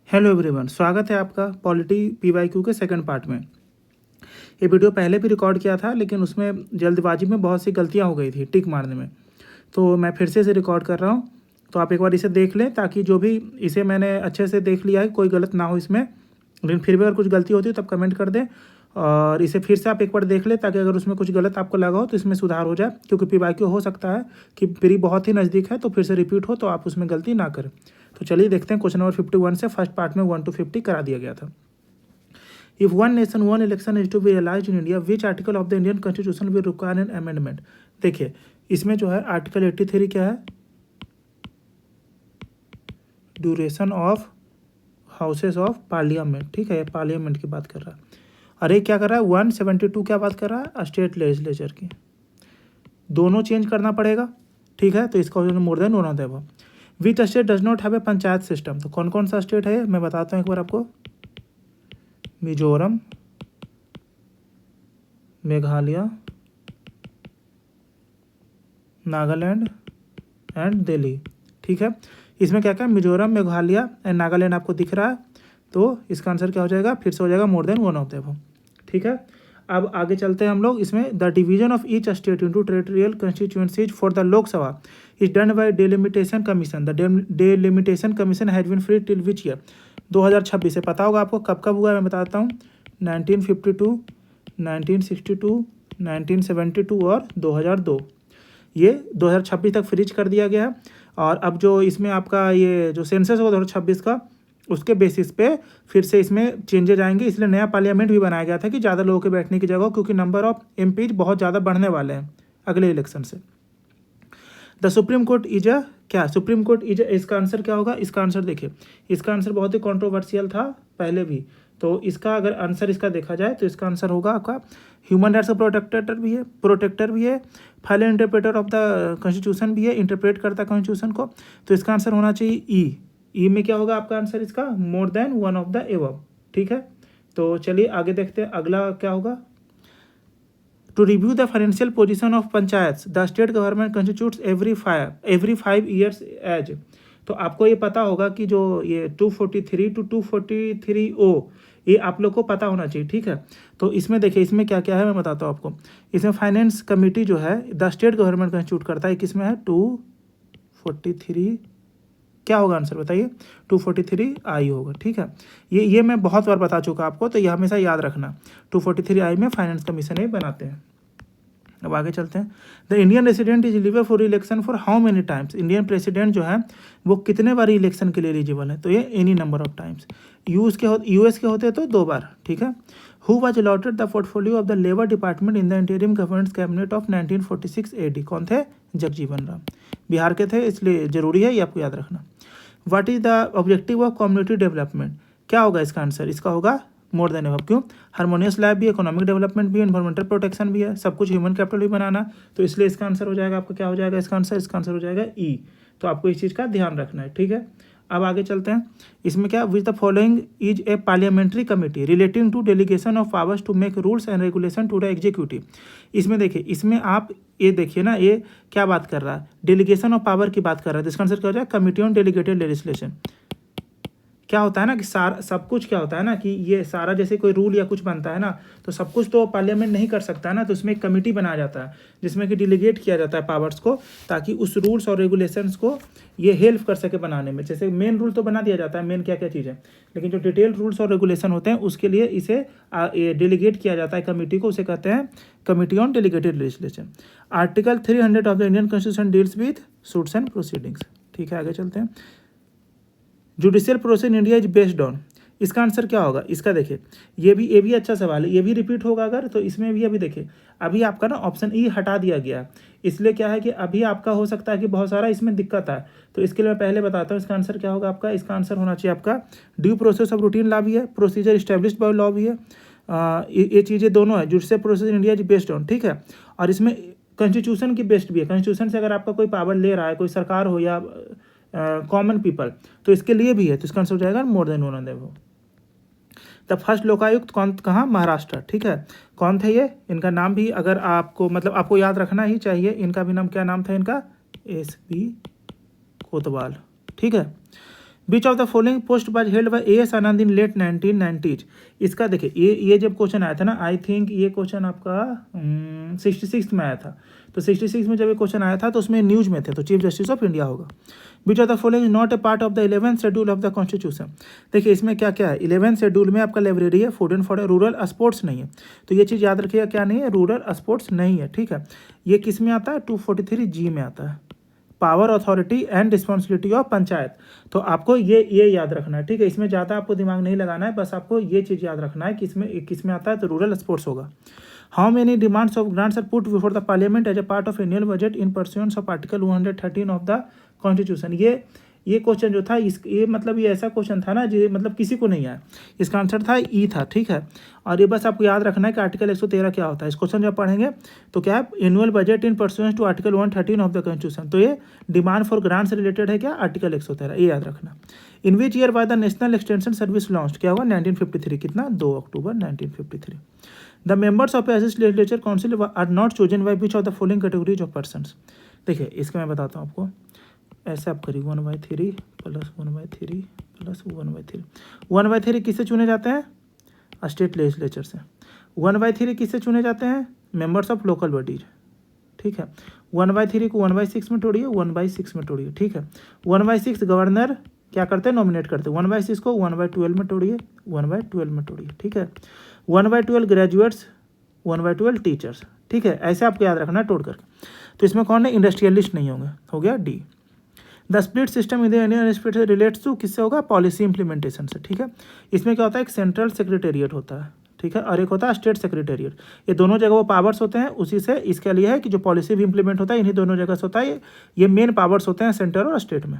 Hello everyone, स्वागत है आपका पॉलिटी पीवाईक्यू के सेकंड पार्ट में। ये वीडियो पहले भी रिकॉर्ड किया था, लेकिन उसमें जल्दबाजी में बहुत सी गलतियां हो गई थी टिक मारने में, तो मैं फिर से इसे रिकॉर्ड कर रहा हूं। तो आप एक बार इसे देख लें, ताकि जो भी इसे मैंने अच्छे से देख लिया है, कोई गलत ना हो इसमें। लेकिन फिर भी अगर कुछ गलती होती है तब कमेंट कर दें, और इसे फिर से आप एक बार देख लें, ताकि अगर उसमें कुछ गलत आपको लगा हो तो इसमें सुधार हो जाए। क्योंकि पीवाईक्यू हो सकता है कि प्री बहुत ही नज़दीक है, तो फिर से रिपीट हो, तो आप उसमें गलती ना करें। तो चलिए देखते हैं। क्वेश्चन नंबर 51 से फर्स्ट पार्ट में 1 to 50 करा दिया गया था। If one nation one election is to be realise in India, which article of the Indian constitution will require an amendment. देखिए, इसमें जो है आर्टिकल 83 क्या है, duration of houses of parliament. ठीक है, पार्लियामेंट की बात कर रहा है। और ये क्या कर रहा है, 172 क्या बात कर रहा है, स्टेट लेजिस्लेचर की। दोनों चेंज करना पड़ेगा। ठीक है, तो इसका मोर than one of the above. Which state does not have a panchayat system. तो कौन कौन सा स्टेट है मैं बताता हूँ एक बार आपको। मिजोरम, मेघालय, नागालैंड एंड दिल्ली। ठीक है, इसमें क्या क्या, मिजोरम, मेघालय एंड नागालैंड आपको दिख रहा है। तो इसका आंसर क्या हो जाएगा, फिर से हो जाएगा more than one of the above. ठीक है, अब आगे चलते हैं हम लोग। इसमें the division of each state into territorial constituencies for the Lok Sabha is done by delimitation commission. The delimitation commission has been free till which year, 2026 से। पता होगा आपको कब कब हुआ है, मैं बताता हूँ। 1952, 1962, 1972 और 2002। ये 2026 तक फ्रीज कर दिया गया है। और अब जो इसमें आपका ये जो सेंसस होगा 2026 का, उसके बेसिस पे फिर से इसमें चेंजेज आएंगे। इसलिए नया पार्लियामेंट भी बनाया गया था कि ज़्यादा लोगों के बैठने की जगह, क्योंकि नंबर ऑफ एमपीज बहुत ज़्यादा बढ़ने वाले हैं अगले इलेक्शन से। The supreme court is a क्या, सुप्रीम कोर्ट इज, इसका आंसर क्या होगा। इसका आंसर देखिए, इसका आंसर बहुत ही कंट्रोवर्शियल था पहले भी। तो इसका अगर आंसर इसका देखा जाए तो इसका आंसर होगा आपका ह्यूमन राइट्स का प्रोटेक्टर भी है, final interpreter of the constitution भी है, इंटरप्रेट करता है कॉन्स्टिट्यूशन को। तो इसका आंसर होना चाहिए ई में क्या होगा आपका आंसर इसका, मोर than one of the above. ठीक है, तो चलिए आगे देखते हैं अगला क्या होगा। To review the financial position of panchayat, the state government constitutes every 5 years as. तो आपको ये पता होगा कि जो ये 243 to 243O, ये आप लोग को पता होना चाहिए। ठीक है, तो इसमें देखिए, इसमें क्या क्या है मैं बताता हूँ आपको। इसमें फाइनेंस कमेटी जो है द स्टेट गवर्नमेंट कंस्टिट्यूट करता है, किसमें है 243, क्या होगा आंसर बताइए, 243I होगा। ठीक है, ये मैं बहुत बार बता चुका आपको, तो ये हमेशा याद रखना। 243I में फाइनेंस कमीशन ही बनाते हैं। अब आगे चलते हैं। The Indian resident is eligible for election for how many times. Indian president जो है वो कितने बार इलेक्शन के लिए एलिजिबल है, तो ये any number of times. US के होते हैं तो 2 बार। ठीक है, who was allotted the portfolio of the labour department in the interim government cabinet of 1946 AD। कौन थे, जगजीवन राम, बिहार के थे, इसलिए जरूरी है ये आपको याद रखना। What is the objective of community development, क्या होगा इसका आंसर, इसका होगा मोर देन एबव। क्यों, हार्मोनियस लाइफ भी, इकोनॉमिक डेवलपमेंट भी, एनवायरमेंटल प्रोटेक्शन भी है, सब कुछ, ह्यूमन कैपिटल भी बनाना। तो इसलिए इसका आंसर हो जाएगा आपका, क्या हो जाएगा इसका आंसर हो जाएगा ई। तो आपको इस चीज़ का ध्यान रखना है। ठीक है, अब आगे चलते हैं। इसमें क्या, which the following is a parliamentary committee relating to delegation of powers to make rules and regulation to the executive. इसमें देखिए, इसमें आप ये देखिए ना, ये क्या बात कर रहा है, डेलीगेशन ऑफ पावर की बात कर रहा है। तो इसका आंसर क्या हो जाएगा, कमिटी ऑन डेलीगेटेड लेजिस्लेशन। क्या होता है ना कि सारा सब कुछ क्या होता है ना कि ये सारा जैसे कोई रूल या कुछ बनता है ना, तो सब कुछ तो पार्लियामेंट नहीं कर सकता है ना, तो उसमें एक कमेटी बनाया जाता है जिसमें कि डिलीगेट किया जाता है पावर्स को, ताकि उस रूल्स और रेगुलेशंस को ये हेल्प कर सके बनाने में। जैसे मेन रूल तो बना दिया जाता है, मेन क्या क्या चीज़ है, लेकिन जो डिटेल रूल्स और रेगुलेशन होते हैं उसके लिए इसे डेलीगेट किया जाता है कमेटी को, उसे कहते हैं committee on delegated legislation. Article 300 of the Indian constitution deals with suits and proceedings. ठीक है, आगे चलते हैं। Judicial process in India is based on, इसका आंसर क्या होगा, इसका देखिए, ये भी अच्छा सवाल है, ये भी रिपीट होगा अगर, तो इसमें भी अभी देखिए, अभी आपका ना ऑप्शन ई हटा दिया गया है। इसलिए क्या है कि अभी आपका हो सकता है कि बहुत सारा इसमें दिक्कत है, तो इसके लिए मैं पहले बताता हूँ इसका आंसर क्या होगा आपका। इसका आंसर होना चाहिए आपका due process of routine law भी है, प्रोसीजर इस्टेब्लिश्ड बाय लॉ भी है। ये चीज़ें दोनों है, judicial process in India is based on. ठीक है, और इसमें कॉन्स्टिट्यूशन की बेस्ड भी है। कॉन्स्टिट्यूशन से अगर आपका कोई पावर ले रहा है, कोई सरकार हो या कॉमन पीपल, तो इसके लिए भी है। तो इसका आंसर हो जाएगा more than one of the above. The first Lokayukta कौन, कहाँ, महाराष्ट्र। ठीक है, कौन थे ये, इनका नाम भी अगर आपको मतलब आपको याद रखना ही चाहिए, इनका भी नाम क्या नाम था इनका, SB कोतवाल। ठीक है, which of the following post was held by A S Anand in late 1990s। इसका देखिए ये जब क्वेश्चन आया था ना, आई थिंक ये क्वेश्चन आपका 66 में आया था। तो 66 में जब ये क्वेश्चन आया था तो उसमें न्यूज में थे, तो चीफ जस्टिस ऑफ इंडिया होगा। Which of the following is not a part of the 11th schedule of the constitution. देखिए इसमें क्या क्या है, 11th शेड्यूल में आपका लाइब्रेरी है, food and for rural sports नहीं है। तो ये चीज़ याद रखिएगा, क्या नहीं है, रूरल स्पोर्ट्स नहीं है, ठीक है। ये किस में आता है, 243G में आता है, power authority and responsibility of panchayat. तो आपको ये याद रखना है, ठीक है। इसमें ज़्यादा आपको दिमाग नहीं लगाना है, बस आपको ये चीज़ याद रखना है कि इसमें किस में आता है, तो रूरल स्पोर्ट्स होगा। How many demands of grants are put before the parliament as a part of annual budget in pursuance of article 113 of the constitution. ये क्वेश्चन जो था ये मतलब ये ऐसा क्वेश्चन था ना जो मतलब किसी को नहीं आया। इसका आंसर था ई था, ठीक है। और ये बस आपको याद रखना है कि आर्टिकल 113 क्या होता है। इस क्वेश्चन जब पढ़ेंगे तो क्या है, annual budget in pursuance to article 113 of the constitution. तो ये डिमांड फॉर ग्रांट से रिलेटेड है क्या, आर्टिकल 113, ये याद रखना। In which year by the national extension service launch, क्या हुआ, 1953, कितना, 2 October 1953। The members of assist legislature council are not chosen by which of the following categories of persons. देखिए इसका मैं बताता हूँ आपको, ऐसे आप करिए 1/3 प्लस 1/3 प्लस 1/3। 1/3 किससे चुने जाते हैं, स्टेट लेजिस्लेचर से। 1/3 किससे चुने जाते हैं, मेंबर्स ऑफ लोकल बॉडीज, ठीक है। 1/3 को 1/6 में तोड़िए, 1/6 में तोड़िए, ठीक है। 1/6 गवर्नर क्या करते हैं, नॉमिनेट करते हैं। 1/6 को 1/12 में तोड़िए, 1/12 में तोड़िए, ठीक है। 1/12 ग्रेजुएट्स, 1/12 टीचर्स, ठीक है। ऐसे आपको याद रखना है तोड़ करके। तो इसमें कौन है, इंडस्ट्रियलिस्ट नहीं होंगे, हो गया D. The split system in the Indian split relates to किससे होगा, पॉलिसी इंप्लीमेंटेशन से, ठीक है। इसमें क्या होता है, एक सेंट्रल सेक्रेटेरिएट होता है, ठीक है, और एक होता है स्टेट सेक्रेटेरिएट। ये दोनों जगह वो पावर्स होते हैं, उसी से इसके लिए है कि जो पॉलिसी भी इंप्लीमेंट होता है इन्हीं दोनों जगह से होता है। ये मेन पावर्स होते हैं सेंटर और स्टेट में।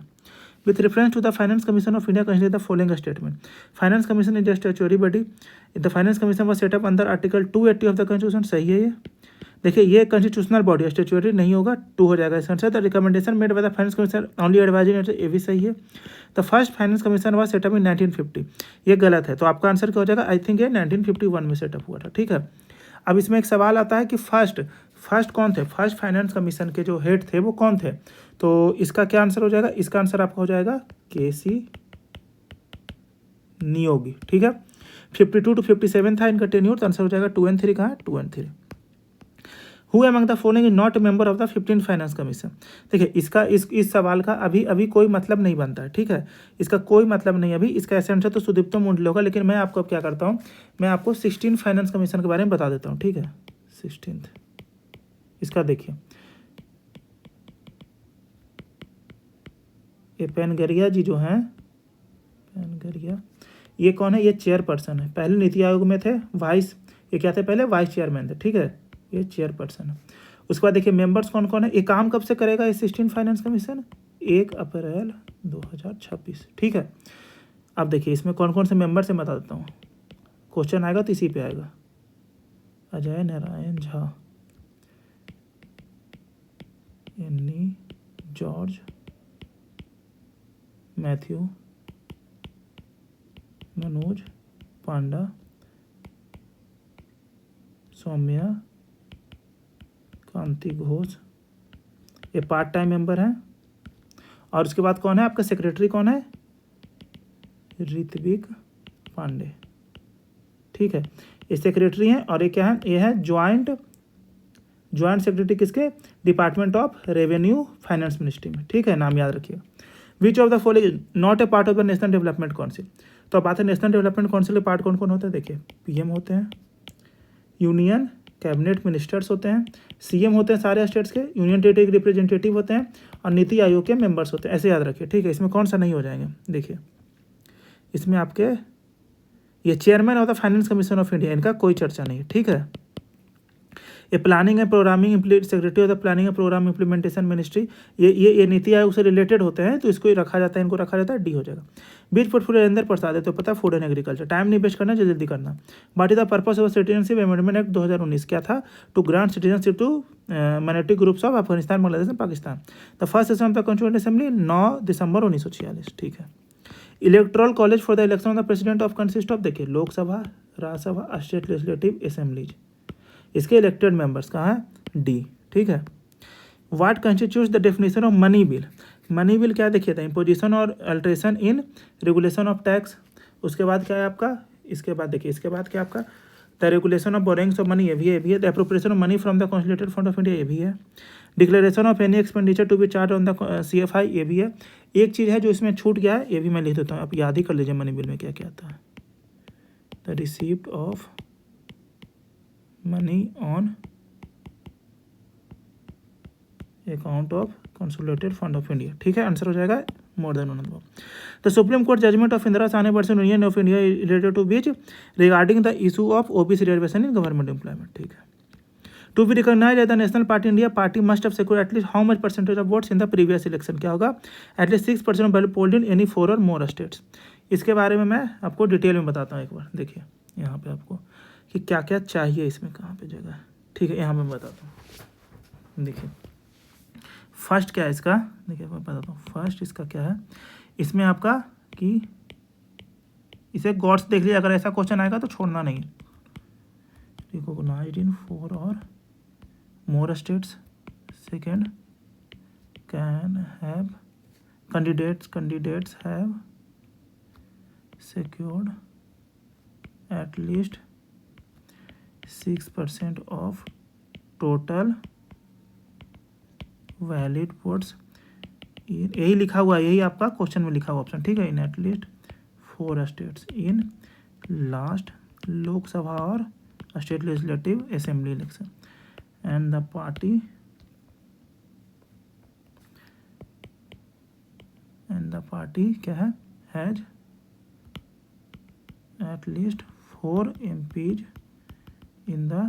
With reference to the finance commission of India consider the following statement. Finance commission is statutory body. The finance commission was set up under article 280 of the constitution, सही है ये। देखिए ये constitutional body, statutory नहीं होगा, 2 हो जाएगा इसका answer. The recommendation made by the finance commission only advisory, ये भी सही है। The first finance commission was set up in 1950, ये गलत है। तो आपका आंसर क्या हो जाएगा, आई थिंक ये 1951 में सेटअप हुआ था, ठीक है। अब इसमें एक सवाल आता है कि फर्स्ट कौन थे, फर्स्ट फाइनेंस कमीशन के जो हेड थे वो कौन थे। तो इसका क्या आंसर हो जाएगा, इसका आंसर आपका हो जाएगा KC नियोगी, ठीक है। 52 to 57 था इनका टेन्योर, तो आंसर हो जाएगा 2 and 3, कहाँ 2 and 3। Who among the following is not a member of the 15 finance commission. देखिए इसका इस सवाल का अभी कोई मतलब नहीं बनता है, ठीक है। इसका कोई मतलब नहीं अभी, इसका ऐसे आंसर तो सुदीप्तो मुंडले होगा। लेकिन मैं आपको अब क्या करता हूँ, मैं आपको 16 फाइनेंस कमीशन के बारे में बता देता हूँ, ठीक है। 16 इसका देखिए, ये पेनगरिया जी जो हैं, पेनगरिया ये कौन है, ये चेयरपर्सन है। पहले नीति आयोग में थे वाइस, ये क्या थे, पहले वाइस चेयरमैन थे, ठीक है। ये चेयरपर्सन है। उसके बाद देखिए मेंबर्स कौन कौन है। ये काम कब से करेगा ये 16 फाइनेंस कमीशन, 1 अप्रैल 2026, ठीक है। अब देखिए इसमें कौन कौन से मेंबर्स है बता देता हूँ, क्वेश्चन आएगा तो इसी पे आएगा। Ajay Narayan Jha, Annie George, Matthew, Manoj Panda, Saumya, Kanti Ghosh, ये पार्ट टाइम मेंबर हैं। और उसके बाद कौन है आपका सेक्रेटरी, कौन है, ऋत्विक पांडे, ठीक है। ये सेक्रेटरी हैं। और ये क्या है, ये है ज्वाइंट सेक्रेटरी किसके, department of revenue finance ministry में, ठीक है। नाम याद रखिएगा। विच of the following not a part of the national development council. तो अब बात है नेशनल डेवलपमेंट काउंसिल के पार्ट कौन कौन होते हैं। देखिए PM होते हैं, यूनियन कैबिनेट मिनिस्टर्स होते हैं, CM होते हैं सारे स्टेट्स के, यूनियन टेरिटरी रिप्रेजेंटेटिव होते हैं, और नीति आयोग के मेंबर्स होते हैं। ऐसे याद रखिए, ठीक है। इसमें कौन सा नहीं हो जाएंगे, देखिए इसमें आपके ये chairman of the finance commission of India, इनका कोई चर्चा नहीं है, ठीक है। ये planning and programming secretary of the planning and programme implementation ministry, ये नीति आयोग से रिलेटेड होते हैं, तो इसको रखा जाता है, इनको रखा जाता है, डी हो जाएगा। बीच पोर्टफोलियो अंदर प्रसाद है, तो पता है फूड एंड एग्रीकल्चर। टाइम नहीं वेस्ट करना, जल्दी करना। But the purpose of citizenship amendment act 2019 क्या था, to grant citizenship to minority groups of Afghanistan, Bangladesh and Pakistan. The first session of the constituent assembly 9 December 1946, ठीक है। Electoral college for the election of the president of consist of, देखिए Lok Sabha, Rajya Sabha, state legislative assemblies, इसके elected members कहाँ है, D, ठीक है। What constitutes the definition of money bill. Money bill क्या देखिए था, इम्पोजिशन और alteration in regulation of tax. उसके बाद क्या है आपका, इसके बाद देखिए, इसके बाद क्या आपका, the regulation of borrowings of money, ये भी है, ये भी है। The appropriation of money from the consolidated fund of India, ये भी है। Declaration of any expenditure to be charge on the CFI, ये भी है। एक चीज़ है जो इसमें छूट गया है, ये भी मैं लिख देता हूँ, आप याद ही कर लीजिए मनी बिल में क्या क्या आता है। The receipt of money on account of consolidated fund of India, ठीक है, आंसर हो जाएगा more than one. The supreme court judgement of Indira Sawhney versus union of India related to which regarding the issue of OBC reservation in government employment, ठीक है। To be recognise as the national party India, party must have secured at least how much percentage of votes in the previous election, क्या होगा, at least 6% value polled in any 4 और more states. इसके बारे में मैं आपको डिटेल में बताता हूँ एक बार, देखिए यहाँ पे आपको कि क्या क्या चाहिए इसमें, कहाँ पे जगह है, ठीक है, यहाँ पे मैं बताता हूँ। देखिए फर्स्ट क्या है इसका, देखिए मैं बताता हूँ, फर्स्ट इसका क्या है, इसमें आपका कि इसे गॉड्स देख लीजिए, अगर ऐसा क्वेश्चन आएगा तो छोड़ना नहीं। रिकॉग्नाइज्ड इन 4 और more states, second can have candidates have secured at least 6% of total valid votes, यही लिखा हुआ है, यही आपका क्वेश्चन में लिखा हुआ ऑप्शन, ठीक है, in at least 4 states in last Lok Sabha और state legislative assembly election, and the party क्या है, has at least 4 MPs in the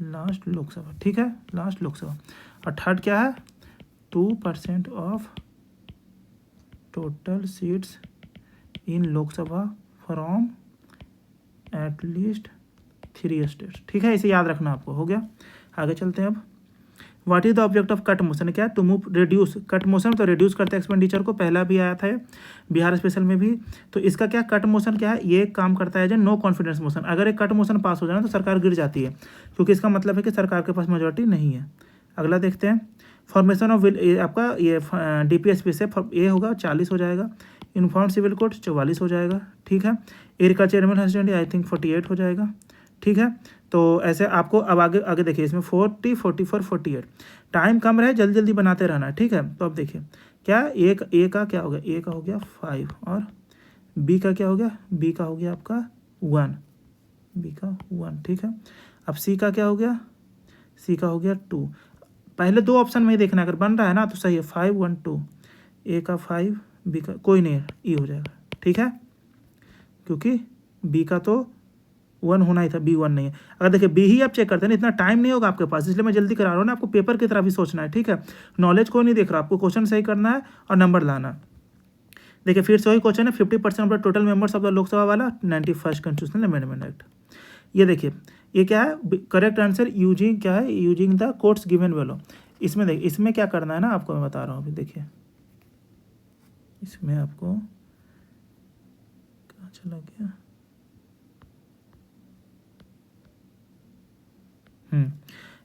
last Lok Sabha, ठीक है, लास्ट लोकसभा। और थर्ड क्या है, 2% of total seats in Lok Sabha from at least 3 states, ठीक है, इसे याद रखना आपको, हो गया। आगे चलते हैं अब। What is the object of cut motion, क्या, to move reduce, cut motion तो रिड्यूस करते हैं एक्सपेंडिचर को, पहला भी आया था बिहार स्पेशल में भी। तो इसका क्या, कट मोशन क्या है, ये काम करता है जो नो कॉन्फिडेंस मोशन, अगर एक कट मोशन पास हो जाए तो सरकार गिर जाती है, क्योंकि इसका मतलब है कि सरकार के पास मेजोरिटी नहीं है। अगला देखते हैं, फॉर्मेशन ऑफ आपका ये DPSP से ये होगा 40 हो जाएगा, इन्फॉर्म सिविल कोड 44 हो जाएगा, ठीक है, agriculture animal husbandry I think 48 हो जाएगा, ठीक है। तो ऐसे आपको अब आगे आगे देखिए, इसमें 40, 44, 48, टाइम कम रहे, जल्दी जल्दी बनाते रहना, ठीक है। तो अब देखिए क्या, एक ए का क्या हो गया, ए का हो गया 5 और बी का क्या हो गया, बी का हो गया आपका 1, बी का 1, ठीक है। अब सी का क्या हो गया, सी का हो गया 2। पहले 2 ऑप्शन में ही देखना, अगर बन रहा है ना तो सही है, 5, 1, 2, ए का 5, बी का कोई नहीं है, ई हो जाएगा, ठीक है, क्योंकि बी का तो 1 होना ही था, बी 1 नहीं है। अगर देखिए बी ही आप चेक करते हैं ना, इतना टाइम नहीं होगा आपके पास, इसलिए मैं जल्दी करा रहा हूँ ना, आपको पेपर की तरह भी सोचना है, ठीक है, नॉलेज कोई नहीं देख रहा, आपको क्वेश्चन सही करना है और नंबर लाना। देखिए फिर से वही क्वेश्चन है, 50% of the total members of the Lok Sabha वाला 91st कॉन्स्टिट्यूशनल अमेंडमेंट एक्ट। ये देखिए ये क्या है, करेक्ट आंसर यूजिंग क्या है, using the courts given value. इसमें देखिए, इसमें क्या करना है ना आपको मैं बता रहा हूँ अभी, देखिए इसमें आपको कहाँ चला गया,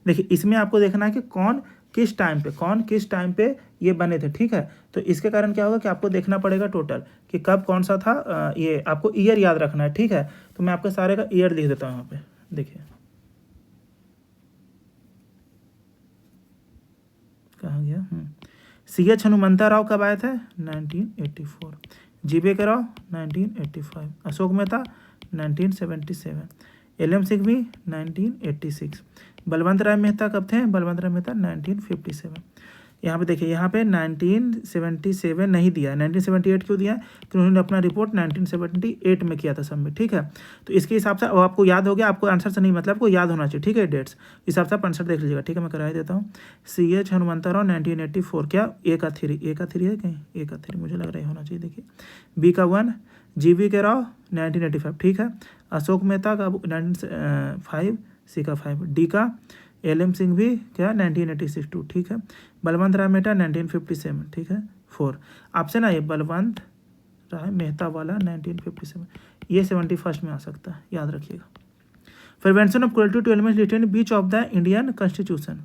देखिए इसमें आपको देखना है कि कौन किस टाइम पे ये बने थे, ठीक है। तो इसके कारण क्या होगा कि आपको देखना पड़ेगा टोटल कि कब कौन सा था, ये आपको ईयर याद रखना है, ठीक है। तो मैं आपके सारे का ईयर लिख देता हूँ यहाँ पे, देखिए कहाँ गया, CH हनुमंता राव कब आए थे, 1984, GV के राव 1985, अशोक मेहता 1977, LM सिंघवी 1986, बलवंत राय मेहता कब थे, बलवंत राय मेहता 1957। यहाँ पे देखिए, यहाँ पे 1977 नहीं दिया, 1978 क्यों दिया, क्योंकि उन्होंने अपना रिपोर्ट 1978 में किया था सबमिट, ठीक है। तो इसके हिसाब से अब आपको याद हो गया, आपको आंसर से नहीं मतलब, आपको याद होना चाहिए, ठीक है, डेट्स हिसाब से आप आंसर देख लीजिएगा, ठीक है। मैं करा ही देता हूँ, CH हनुमंता राव 1984, क्या ए का 3 है कहीं, ए का 3 मुझे लग रहा है होना चाहिए, देखिए बी का 1, GV के राव 1985, ठीक है, अशोक मेहता का 5, सी का 5, डी का LM सिंघवी क्या 1986 2, ठीक है, बलवंत राय मेहता 1957, ठीक है 4। आपसे ना ये बलवंत राय मेहता वाला 1957 ये 71st में आ सकता है, याद रखिएगा। Prevention of cruelty to animals written which of the Indian constitution,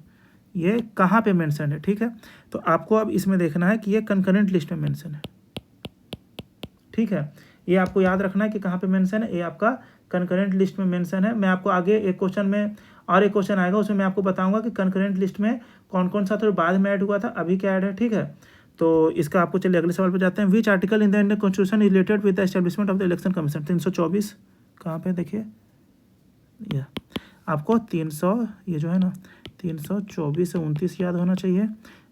ये कहाँ पे मेंशन है, ठीक है। तो आपको अब इसमें देखना है कि ये कंकरेंट लिस्ट में मेंशन है, ठीक है। ये आपको याद रखना है कि कहाँ पे मेंशन है, ये आपका कंकरेंट लिस्ट में मेंशन है। मैं आपको आगे एक क्वेश्चन में और एक क्वेश्चन आएगा, उसमें मैं आपको बताऊंगा कि कंकरेंट लिस्ट में कौन कौन सा तो बाद में ऐड हुआ था, अभी क्या ऐड है, ठीक है। तो इसका आपको चलिए अगले सवाल पर जाते हैं। Which article in the Indian constitution related with the establishment of the election commission. 324 कहाँ पे देखिए, यह आपको 300 ये जो है ना 324 से 29 याद होना चाहिए।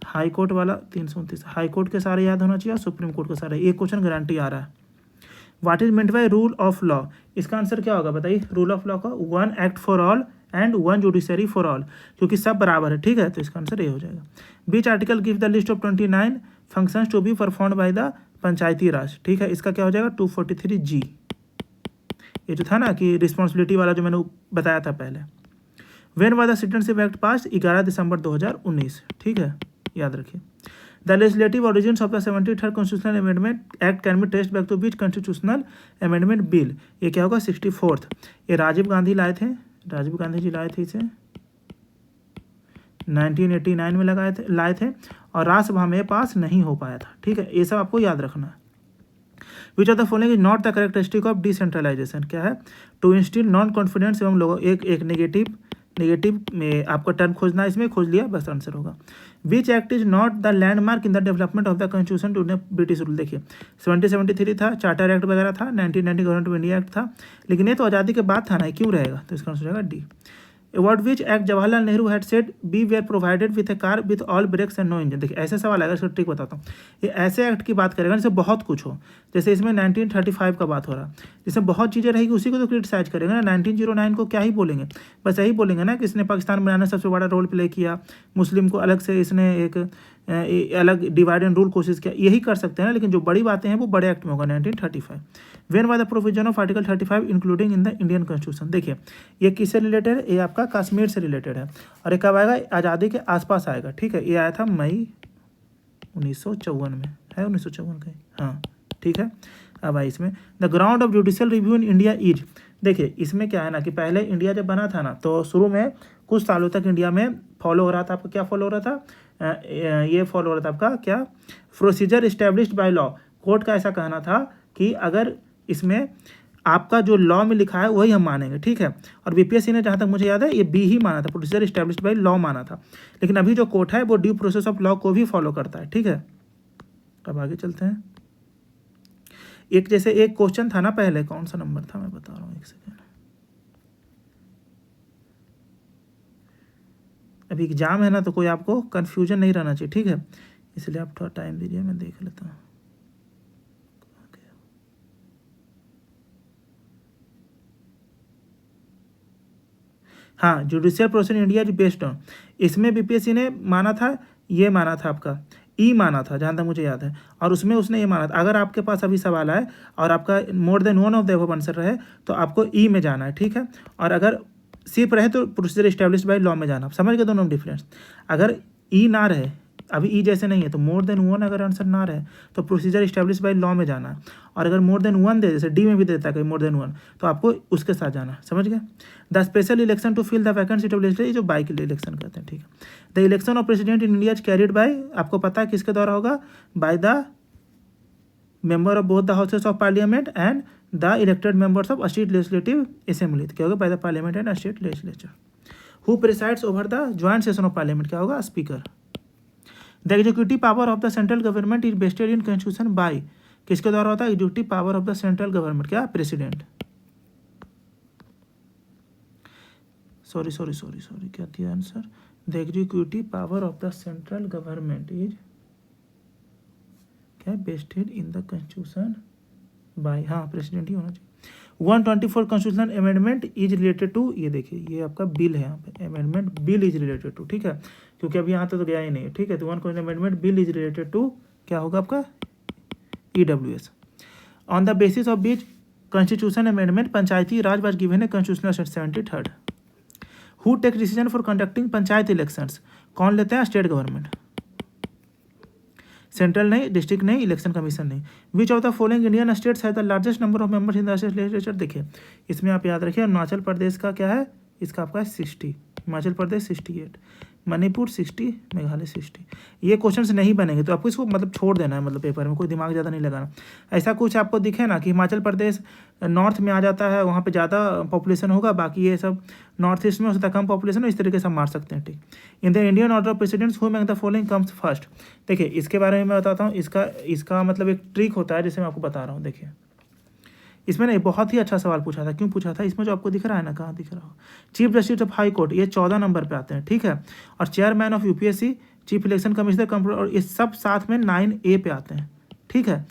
हाई कोर्ट वाला 329 हाई कोर्ट के सारे याद होना चाहिए और सुप्रीम कोर्ट के सारे। एक क्वेश्चन गारंटी आ रहा है। What is meant by rule of law, इसका आंसर क्या होगा बताइए। रूल ऑफ लॉ का 1 act for all and 1 judiciary for all, क्योंकि सब बराबर है, ठीक है। तो इसका आंसर ये हो जाएगा। Which article give the list of 29 functions to be performed by the panchayati raj, ठीक है। इसका क्या हो जाएगा 243G, ये जो था ना कि रिस्पॉन्सिबिलिटी वाला जो मैंने बताया था पहले। When was the citizenship act pass 11 December 2019, ठीक है, याद रखिए। The legislative origins of the 73rd constitutional amendment act can be traced back to which constitutional amendment bill, ये क्या होगा 64th। ये राजीव गांधी लाए थे, राजीव गांधी जी लाए थे इसे 1989 में लाए थे और राज्यसभा में पास नहीं हो पाया था, ठीक है। ये सब आपको याद रखना है। Which of the following is not the characteristic of decentralisation, क्या है टू इंस्टिल नॉन कॉन्फिडेंस एवं लोगों एक नेगेटिव में आपको टर्म खोजना है, इसमें खोज लिया बस आंसर होगा। Which act is not the landmark in the development of the constitution to British rule, देखिए 1773 था, चार्टर एक्ट वगैरह था, 1990 गवर्नमेंट ऑफ इंडिया एक्ट था, लेकिन ये तो आज़ादी के बाद था ना, क्यों रहेगा, तो इसका आंसर हो जाएगा D. Award which act Jawaharlal Nehru had said we were provided with a car with all brakes and no engine, देखिए ऐसे सवाल आएगा, इसका ट्रिक बताता हूँ। ये ऐसे एक्ट की बात करेगा जैसे बहुत कुछ हो, जैसे इसमें 1935 का बात हो रहा है, जिसमें बहुत चीज़ें रहेगी उसी को तो क्रिटिसाइज करेगा ना। 1909 को क्या ही बोलेंगे, बस यही बोलेंगे ना कि इसने पाकिस्तान बनाने सबसे बड़ा रोल प्ले किया, मुस्लिम को अलग से इसने एक अलग डिवाइड एंड रूल कोशिश किया, यही कर सकते हैं ना। लेकिन जो बड़ी बातें हैं वो बड़े एक्ट में होगा 1935। When was the provision of article 35 including in the Indian constitution, देखिए ये किससे रिलेटेड है, ये आपका कश्मीर से रिलेटेड है और ये कब आएगा, आज़ादी के आसपास आएगा, ठीक है। ये आया था मई 1954 में, है 1954 का, हाँ ठीक है। अब आए इसमें the ground of judicial review in India is, देखिए इसमें क्या है ना कि पहले इंडिया जब बना था ना तो शुरू में कुछ सालों तक इंडिया में फॉलो हो रहा था, आपका क्या फॉलो हो रहा था, ये फॉलो हो रहा था आपका क्या, procedure established by law. Court का ऐसा कहना था कि अगर इसमें आपका जो लॉ में लिखा है वही हम मानेंगे, ठीक है। और बीपीएससी ने जहाँ तक मुझे याद है ये बी ही माना था, प्रोसीजर इस्टेब्लिश्ड बाय लॉ माना था। लेकिन अभी जो कोर्ट है वो ड्यू प्रोसेस ऑफ लॉ को भी फॉलो करता है, ठीक है। अब आगे चलते हैं। एक जैसे एक क्वेश्चन था ना पहले, कौन सा नंबर था मैं बता रहा हूँ, एक सेकेंड। अभी एग्जाम है ना तो कोई आपको कंफ्यूजन नहीं रहना चाहिए, ठीक है, इसलिए आप थोड़ा टाइम दीजिए, मैं देख लेता हूँ। हाँ, judicial process in India is based on, इसमें बीपीएससी ने माना था, ये माना था आपका ई माना था जहाँ तक मुझे याद है, और उसमें उसने ये माना था। अगर आपके पास अभी सवाल आए और आपका मोर than one of the above answer रहे तो आपको ई में जाना है, ठीक है। और अगर सिर्फ रहे तो प्रोसीजर इस्टेब्लिश्ड बाय लॉ में जाना, समझ गए दोनों डिफरेंस। अगर ई ना रहे, अभी ई जैसे नहीं है तो मोर देन वन अगर आंसर ना रहे तो प्रोसीजर इस्टेब्लिश बाय लॉ में जाना है। और अगर मोर देन वन दे, जैसे डी में भी देता है कोई मोर देन वन, तो आपको उसके साथ जाना, समझ गए। The special election to fill the vacant seat of legislature, जो बाई के लिए इलेक्शन करते हैं, ठीक है। The election of president in India is carried by, आपको पता है किसके द्वारा होगा, by the member of both the houses of parliament and the elected members of state legislative assembly, क्या होगा, by the parliament and state legislature. Who presides over the joint session of parliament, क्या होगा, speaker. The executive power of the central government is vested in constitution by, किसके द्वारा होता है, executive power of the central government, क्या, president. Sorry क्या दिया answer, the executive power of the central government is क्या, vested in the constitution by, हाँ president ही होना चाहिए। 124 constitutional amendment is related to, ये देखिए ये आपका बिल है यहाँ पे, amendment bill is related to, ठीक है, क्योंकि अभी यहाँ तो गया ही नहीं है, ठीक है। तो 1 amendment bill is related to क्या होगा आपका, EWS, on the basis of which constitution amendment panchayati raj was given है constitutional 73rd। Who take decision for conducting panchayat elections, कौन लेते हैं, स्टेट गवर्नमेंट, सेंट्रल नहीं, डिस्ट्रिक्ट नहीं, इलेक्शन कमीशन नहीं। Which of the following Indian states है the largest number of members in the state legislature, देखिए इसमें आप याद रखिए अरुणाचल प्रदेश का क्या है, इसका आपका 60, हिमाचल प्रदेश 68, मणिपुर 60, मेघालय 60। ये क्वेश्चंस नहीं बनेंगे तो आपको इसको मतलब छोड़ देना है, मतलब पेपर में कोई दिमाग ज़्यादा नहीं लगाना। ऐसा कुछ आपको दिखे ना कि हिमाचल प्रदेश नॉर्थ में आ जाता है, वहाँ पे ज़्यादा पॉपुलेशन होगा, बाकी ये सब नॉर्थ ईस्ट में हो सकता है कम पॉपुलेशन हो, इस तरीके से मार सकते हैं। ठीक, in the Indian order of presidents who among the following comes first. देखिए इसके बारे में मैं बताता हूँ, इसका मतलब एक ट्रिक होता है जिसे मैं आपको बता रहा हूँ। देखिए इसमें ना बहुत ही अच्छा सवाल पूछा था। क्यों पूछा था? इसमें जो आपको दिख रहा है ना, कहाँ दिख रहा हो, chief justice of high court, ये 14 नंबर पे आते हैं। ठीक है, और chairman of UPSC, chief election commissioner computer, और ये सब साथ में 9A पे आते हैं। ठीक है,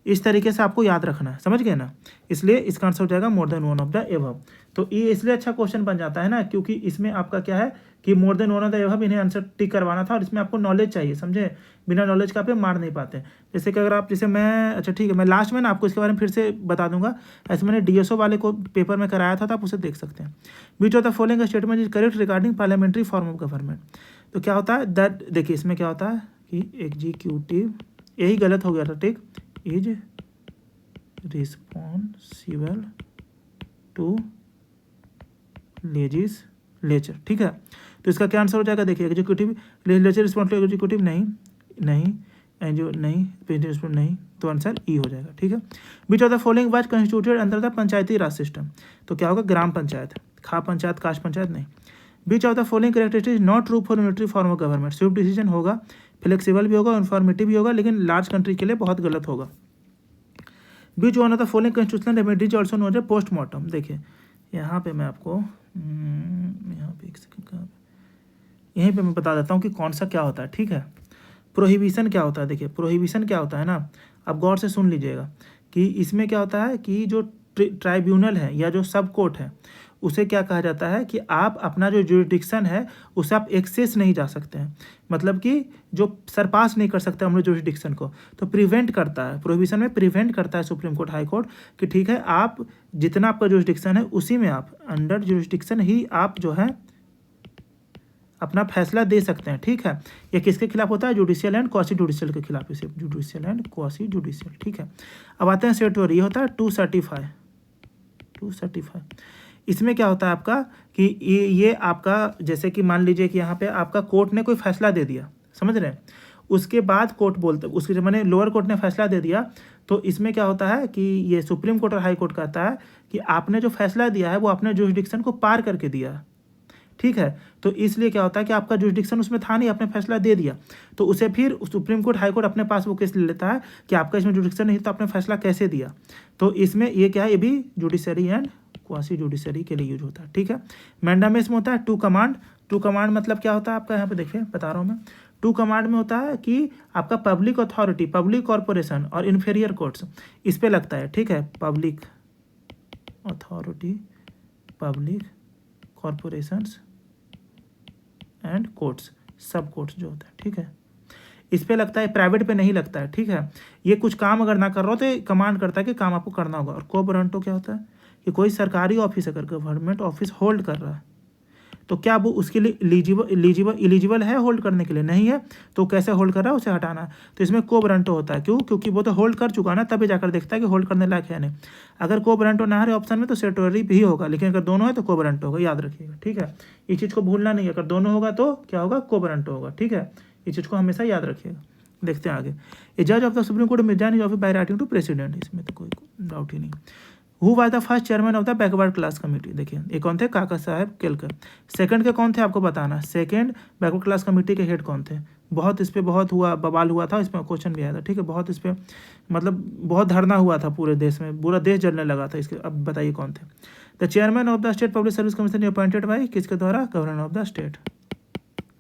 इस तरीके से आपको याद रखना है, समझ गए ना। इसलिए इसका आंसर हो जाएगा more than one of the above. तो ये इसलिए अच्छा क्वेश्चन बन जाता है ना, क्योंकि इसमें आपका क्या है कि मोर than one of the above इन्हें आंसर टिक करवाना था, और इसमें आपको नॉलेज चाहिए, समझे। बिना नॉलेज का आप मार नहीं पाते। जैसे कि अगर आप, जैसे मैं, अच्छा ठीक है, मैं लास्ट में ना आपको इसके बारे में फिर से बता दूंगा। ऐसे मैंने DSO वाले को पेपर में कराया था, तो आप उसे देख सकते हैं। Which of the following statement is correct regarding parliamentary form of government. तो क्या होता है दैट, देखिए इसमें क्या होता है कि एग्जीक्यूटिव, यही गलत हो गया था। ठीक, इज रिस्पॉन्सिबल टू लेजिस्लेचर। ठीक है, तो इसका क्या आंसर हो जाएगा? देखिए एग्जीक्यूटिव, लेजिस्लेचर रिस्पॉन्सिबल एग्जीक्यूटिव, नहीं जो नहीं, नहीं, तो आंसर ई हो जाएगा। ठीक है, which of the following was constituted under the panchayati raj system. तो क्या होगा? ग्राम पंचायत, खा पंचायत, काश पंचायत नहीं। Which of the following characteristic not true for unitary form of government. Swift decision होगा, फ्लेक्सिबल भी होगा, इन्फॉर्मेटिव भी होगा, लेकिन लार्ज कंट्री के लिए बहुत गलत होगा। Which one of the following constitutional remedies also known as postmortem. देखिए यहाँ पे मैं आपको यहाँ पे एक सेकंड का, यहीं पे मैं बता देता हूँ कि कौन सा क्या होता है। ठीक है, प्रोहिबिशन क्या होता है। देखिए प्रोहिबिशन क्या होता है ना, आप गौर से सुन लीजिएगा कि इसमें क्या होता है कि जो ट्राइब्यूनल है या जो सब कोर्ट है, उसे क्या कहा जाता है कि आप अपना जो जुरिडिक्शन है उसे आप एक्सेस नहीं जा सकते हैं, मतलब कि जो सरपास नहीं कर सकते हम लोग जुरिडिक्शन को, तो प्रिवेंट करता है। प्रोहिबिशन में प्रिवेंट करता है सुप्रीम कोर्ट, हाई कोर्ट, कि ठीक है आप जितना आपका जुरिडिक्शन है उसी में आप अंडर जुरिडिक्शन ही आप जो है अपना फैसला दे सकते हैं। ठीक है, ये किसके खिलाफ होता है? जुडिशियल एंड क्वासी जुडिशियल के खिलाफ, इसे जुडिशियल एंड क्वासी जुडिशियल। ठीक है, अब आते हैं स्टेटोरी, ये होता है टू सर्टिफाई। इसमें क्या होता है आपका कि ये आपका, जैसे कि मान लीजिए कि यहाँ पे आपका कोर्ट ने कोई फैसला दे दिया, समझ रहे हैं, उसके बाद कोर्ट बोलते, उसके जब मैंने लोअर कोर्ट ने फैसला दे दिया, तो इसमें क्या होता है कि ये सुप्रीम कोर्ट और हाई कोर्ट कहता है कि आपने जो फैसला दिया है वो अपने जुरिडिक्शन को पार करके दिया है। ठीक है, तो इसलिए क्या होता है कि आपका जुरिडिक्शन उसमें था नहीं, आपने फैसला दे दिया, तो उसे फिर सुप्रीम कोर्ट हाई कोर्ट अपने पास वो केस ले लेता है कि आपका इसमें जुरिडिक्शन नहीं, तो आपने फैसला कैसे दिया। तो इसमें ये क्या है, ये भी जुडिशरी एंड क्वासी जुडिशरी के लिए यूज होता है। ठीक है, मैंडामेस में होता है टू कमांड। टू कमांड मतलब क्या होता है आपका, यहाँ पे देखिए बता रहा हूँ मैं। टू कमांड में होता है कि आपका पब्लिक अथॉरिटी, पब्लिक कॉर्पोरेशन और इन्फीरियर कोर्ट्स इस पे लगता है। ठीक है, public authority, public corporations and courts, सब कोर्ट्स जो होता है। ठीक है, इस पे लगता है, प्राइवेट पे नहीं लगता है। ठीक है, ये कुछ काम अगर ना कर रहा हो तो कमांड करता है कि काम आपको करना होगा। और कोबरंटो क्या होता है कि कोई सरकारी ऑफिस अगर गवर्नमेंट ऑफिस होल्ड कर रहा है तो क्या वो उसके लिए इलिजिबल है होल्ड करने के लिए? नहीं है, तो कैसे होल्ड कर रहा है उसे हटाना है। तो इसमें कोबरंटो होता है। क्यों? क्योंकि वो तो होल्ड कर चुका ना, तभी जाकर देखता है कि होल्ड करने लायक है नहीं। अगर कोबरंटो ना रहे ऑप्शन में तो स्टेटोरी भी होगा, लेकिन अगर दोनों है तो कोबरंटो होगा, याद रखिएगा। ठीक है, इस चीज़ को भूलना नहीं है, अगर दोनों होगा तो क्या होगा? कोबरंटो होगा। ठीक है, इस चीज़ को हमेशा याद रखिएगा। देखते हैं आगे। ए जज of the supreme court may resign is of by writing to president, इसमें तो कोई डाउट ही नहीं। Who was the first chairman of the backward class committee? देखिए ये कौन थे? काका साहब केलकर। सेकंड के कौन थे आपको बताना। सेकंड बैकवर्ड क्लास कमेटी के हेड कौन थे? बहुत इस पर बहुत हुआ, बवाल हुआ था, इसमें क्वेश्चन भी आया था। ठीक है, बहुत इस पर मतलब बहुत धरना हुआ था पूरे देश में, पूरा देश जलने लगा था इसके। अब बताइए कौन थे? The chairman of the state public service commission appointed by, किसके द्वारा? Governor of the state.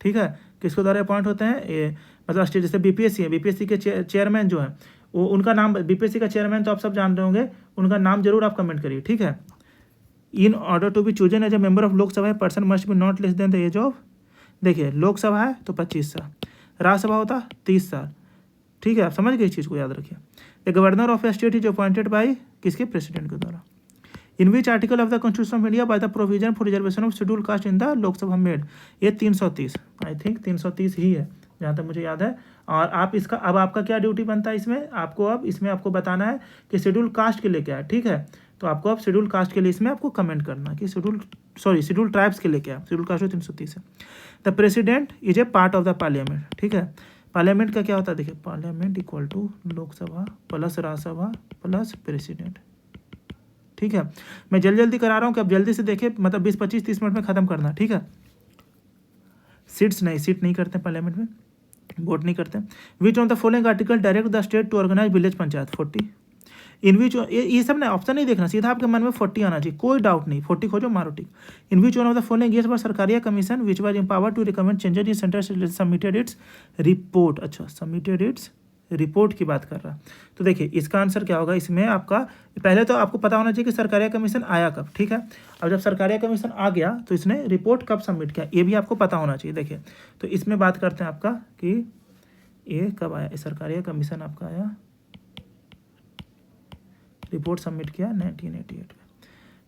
ठीक है, किसके द्वारा अपॉइंट होते हैं? ये मतलब स्टेट, जैसे बीपीएससी है, बीपीएससी के चेयरमैन जो है वो, उनका नाम, बीपीएससी का चेयरमैन तो आप सब जानते होंगे, उनका नाम जरूर आप कमेंट करिए। ठीक है, in order to be chosen as a member of Lok Sabha person must be not less than the age of, देखिए लोकसभा है तो 25 साल, राज्यसभा होता 30 साल। ठीक है, आप समझ गए इस चीज़ को, याद रखिए। The governor of a state is appointed by, किसके? प्रेसिडेंट के द्वारा। In which article of the constitution of India by the provision for reservation of schedule caste in the Lok Sabha made, ये 330, आई थिंक 330 ही है जहाँ तक मुझे याद है। और आप इसका, अब आपका क्या ड्यूटी बनता है इसमें? आपको अब इसमें आपको बताना है कि शेड्यूल कास्ट के लिए क्या है। ठीक है, तो आपको अब शेड्यूल कास्ट के लिए इसमें आपको कमेंट करना कि शेड्यूल ट्राइब्स के लिए क्या है, शेड्यूल कास्ट 330 है। The president is a part of the parliament, ठीक है। पार्लियामेंट का क्या होता है, देखिए parliament equal to Lok Sabha plus Rajya Sabha plus president, ठीक है। मैं जल्दी करा रहा हूँ कि आप जल्दी से देखिए, मतलब 20-25-30 मिनट में खत्म करना, ठीक है। सीट नहीं करते पार्लियामेंट में, वोट नहीं करते। Which on the following article direct the state to organise village panchayat 40। In which ये सब ना ऑप्शन नहीं देखना, सीधा आपके मन में 40 आना चाहिए, कोई डाउट नहीं, 40 खोजो मारो tick. In which one of the following years पर Sarkaria commission which was empowered to recommend changes in centre submitted its report. अच्छा, सबमिटेड इट्स रिपोर्ट की बात कर रहा। तो देखिए इसका आंसर क्या होगा, इसमें आपका पहले तो आपको पता होना चाहिए कि सरकारिया कमीशन आया कब, ठीक है। अब जब सरकारिया कमीशन आ गया तो इसने रिपोर्ट कब सबमिट किया, ये भी आपको पता होना चाहिए। देखिए तो इसमें बात करते हैं आपका कि ये कब आया, सरकारिया कमीशन आपका आया, रिपोर्ट सबमिट किया 1988 में।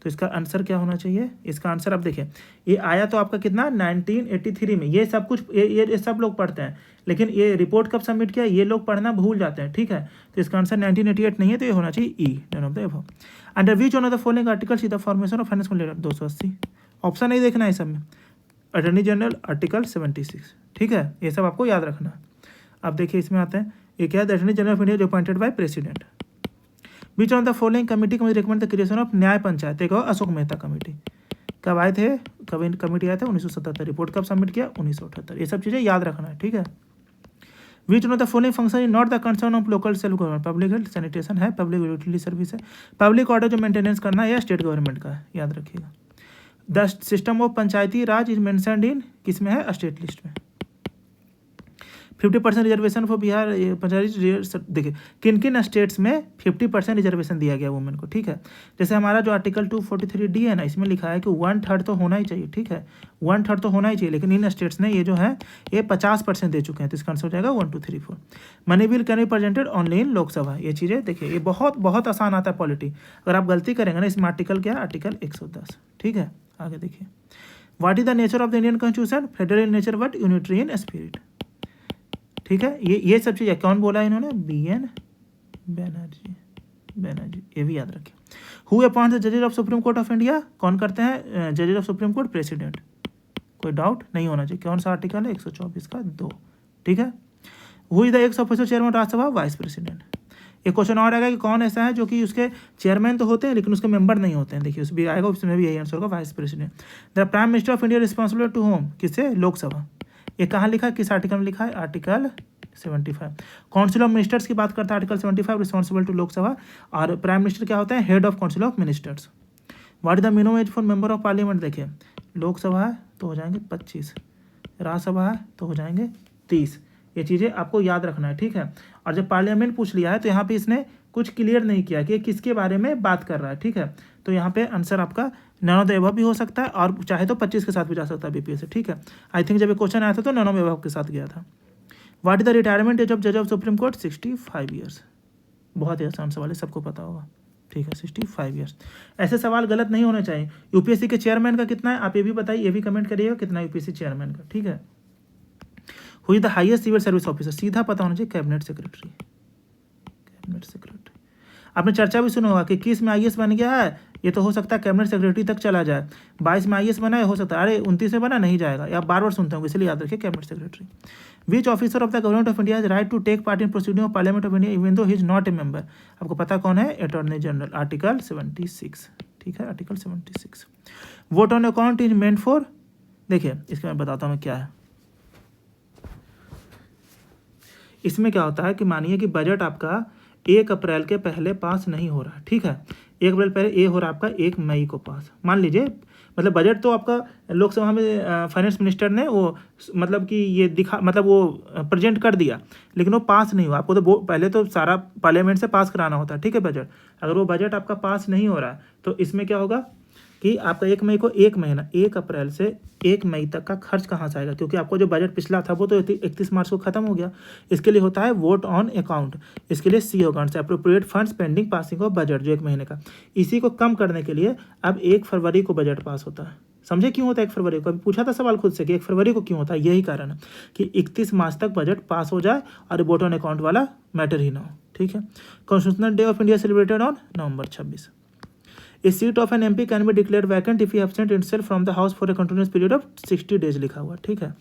तो इसका आंसर क्या होना चाहिए, इसका आंसर आप देखिए ये आया तो आपका कितना 1983 में। ये सब कुछ ये सब लोग पढ़ते हैं, लेकिन ये रिपोर्ट कब सबमिट किया ये लोग पढ़ना भूल जाते हैं, ठीक है। तो इसका आंसर 1988 नहीं है, तो ये होना चाहिए E, none of the above. Under which one of the following articles is the formation of finance contract 280। Option नहीं देखना है सब में। अटॉर्नी जनरल आर्टिकल 76, ठीक है, ये सब आपको याद रखना है। अब देखिए इसमें आते हैं, ये क्या है, the attorney general of India जो appointed by president. Which on the following committee recommend the creation of nyaya panchayat. एक और अशोक मेहता कमेटी, कब आए थे, कब कमेटी आए थे 1977। रिपोर्ट कब सबमिट किया 1978। ये सब चीज़ें याद रखना है, ठीक है। Which on the following function is not the concern of local self government. Public health sanitation है, पब्लिक यूटिलिटी सर्विस है, पब्लिक ऑर्डर जो मेंटेनेंस करना है या स्टेट गवर्नमेंट का है, याद रखिएगा। The system of panchayati raj is mentioned in, किस में है, स्टेट लिस्ट में। 50% रिजर्वेशन फॉर बिहार पंचायती, देखिए किन किन स्टेट्स में 50% रिजर्वेशन दिया गया वुमेन को, ठीक है। जैसे हमारा जो आर्टिकल 243D है ना, इसमें लिखा है कि 1/3 तो होना ही चाहिए, ठीक है, 1/3 तो होना ही चाहिए, लेकिन इन स्टेट्स ने ये जो है ये 50% दे चुके हैं। तो इसका आंसर हो जाएगा 1 2 3 4। Money bill can be presented only in Lok Sabha. ये चीज़ें देखिए ये बहुत आसान आता है पॉलिटी। अगर आप गलती करेंगे ना, इसमें आर्टिकल क्या है, आर्टिकल 110, ठीक है। आगे देखिए, what is the nature of the Indian constitution, federal in nature but unitary in spirit, ठीक है। ये सब चीज़ें कौन बोला है इन्होंने, BN बैनर्जी, ये भी याद रखें। हु अपॉइंट्स द जजेस of supreme court of India, कौन करते हैं जजेस ऑफ सुप्रीम कोर्ट, प्रेसिडेंट। कोई डाउट नहीं होना चाहिए। कौन सा आर्टिकल है, 124 का 2, ठीक है। Who is the x official chairman Rajya Sabha, vice president. एक क्वेश्चन और आएगा कि कौन ऐसा है जो कि उसके चेयरमैन तो होते हैं लेकिन उसके मेंबर नहीं होते हैं। देखिए उस भी आएगा, उसमें भी यही आंसर होगा, vice president. The prime minister of India responsible to whom, किससे, लोकसभा। ये कहाँ लिखा है, किस आर्टिकल में लिखा है, आर्टिकल 75। काउंसिल ऑफ मिनिस्टर्स की बात करता है आर्टिकल 75, रिस्पॉन्सिबल टू लोकसभा। और प्राइम मिनिस्टर क्या होता है, head of council of ministers. What is the minimum age for member of parliament, देखिए लोकसभा है तो हो जाएंगे 25, राज्यसभा है तो हो जाएंगे 30। ये चीज़ें आपको याद रखना है, ठीक है। और जब पार्लियामेंट पूछ लिया है तो यहाँ पे इसने कुछ क्लियर नहीं किया कि किसके बारे में बात कर रहा है, ठीक है। तो यहाँ पे आंसर आपका नन ऑफ द अबव भी हो सकता है, और चाहे तो 25 के साथ भी जा सकता है BPS से, ठीक है। आई थिंक जब ये क्वेश्चन आया था तो नन ऑफ द अबव के साथ गया था। What is the retirement age of जज ऑफ सुप्रीम कोर्ट, 65 ईयर्स। बहुत ही आसान सवाल है, सबको पता होगा, ठीक है, 65 ईयर्स। ऐसे सवाल गलत नहीं होने चाहिए। UPSC के चेयरमैन का कितना है, आप ये भी बताइए, ये भी कमेंट करिएगा कितना UPSC चेयरमैन का, ठीक है। Who is the highest civil service officer, सीधा पता होना चाहिए, कैबिनेट सेक्रेटरी। कैबिनेट सेक्रेटरी आपने चर्चा भी सुना होगा कि किस में IAS बन गया है, ये तो हो सकता है कैबिनेट सेक्रेटरी तक चला जाए। 22 में IAS बना है, हो सकता है, अरे 29 में बना नहीं जाएगा, या बार सुनते होंगे, इसलिए याद रखिए cabinet secretary. Which officer of the government of India has right to take part in proceeding of parliament of India even though he is not a member. आपको पता कौन है, अटॉर्नी जनरल, आर्टिकल 76, ठीक है, article 76। Vote on account is meant for, देखिए इसके मैं बताता हूँ क्या है। इसमें क्या होता है कि मानिए कि बजट आपका 1 अप्रैल के पहले पास नहीं हो रहा है, ठीक है। 1 अप्रैल पहले ये हो रहा है आपका 1 मई को पास, मान लीजिए। मतलब बजट तो आपका लोकसभा में फाइनेंस मिनिस्टर ने वो मतलब कि ये दिखा, मतलब वो प्रेजेंट कर दिया, लेकिन वो पास नहीं हुआ। आपको तो पहले तो सारा पार्लियामेंट से पास कराना होता है, ठीक है, बजट। अगर वो बजट आपका पास नहीं हो रहा है तो इसमें क्या होगा कि आपका 1 मई को 1 महीना, 1 अप्रैल से 1 मई तक का खर्च कहाँ से आएगा, क्योंकि आपको जो बजट पिछला था वो तो 31 मार्च को खत्म हो गया। इसके लिए होता है वोट ऑन अकाउंट, इसके लिए सी होगा answer, appropriate funds pending passing of budget, जो 1 महीने का। इसी को कम करने के लिए अब 1 फरवरी को बजट पास होता है। समझे क्यों होता है 1 फरवरी को, अभी पूछा था सवाल खुद से कि 1 फरवरी को क्यों होता है। यही कारण है कि 31 मार्च तक बजट पास हो जाए और वोट ऑन अकाउंट वाला मैटर ही ना हो, ठीक है। Constitutional day of India celebrated on November 26। A seat of an MP can be declare vacant if he absent himself from the house for a continuous period of 60 days लिखा हुआ है, ठीक है।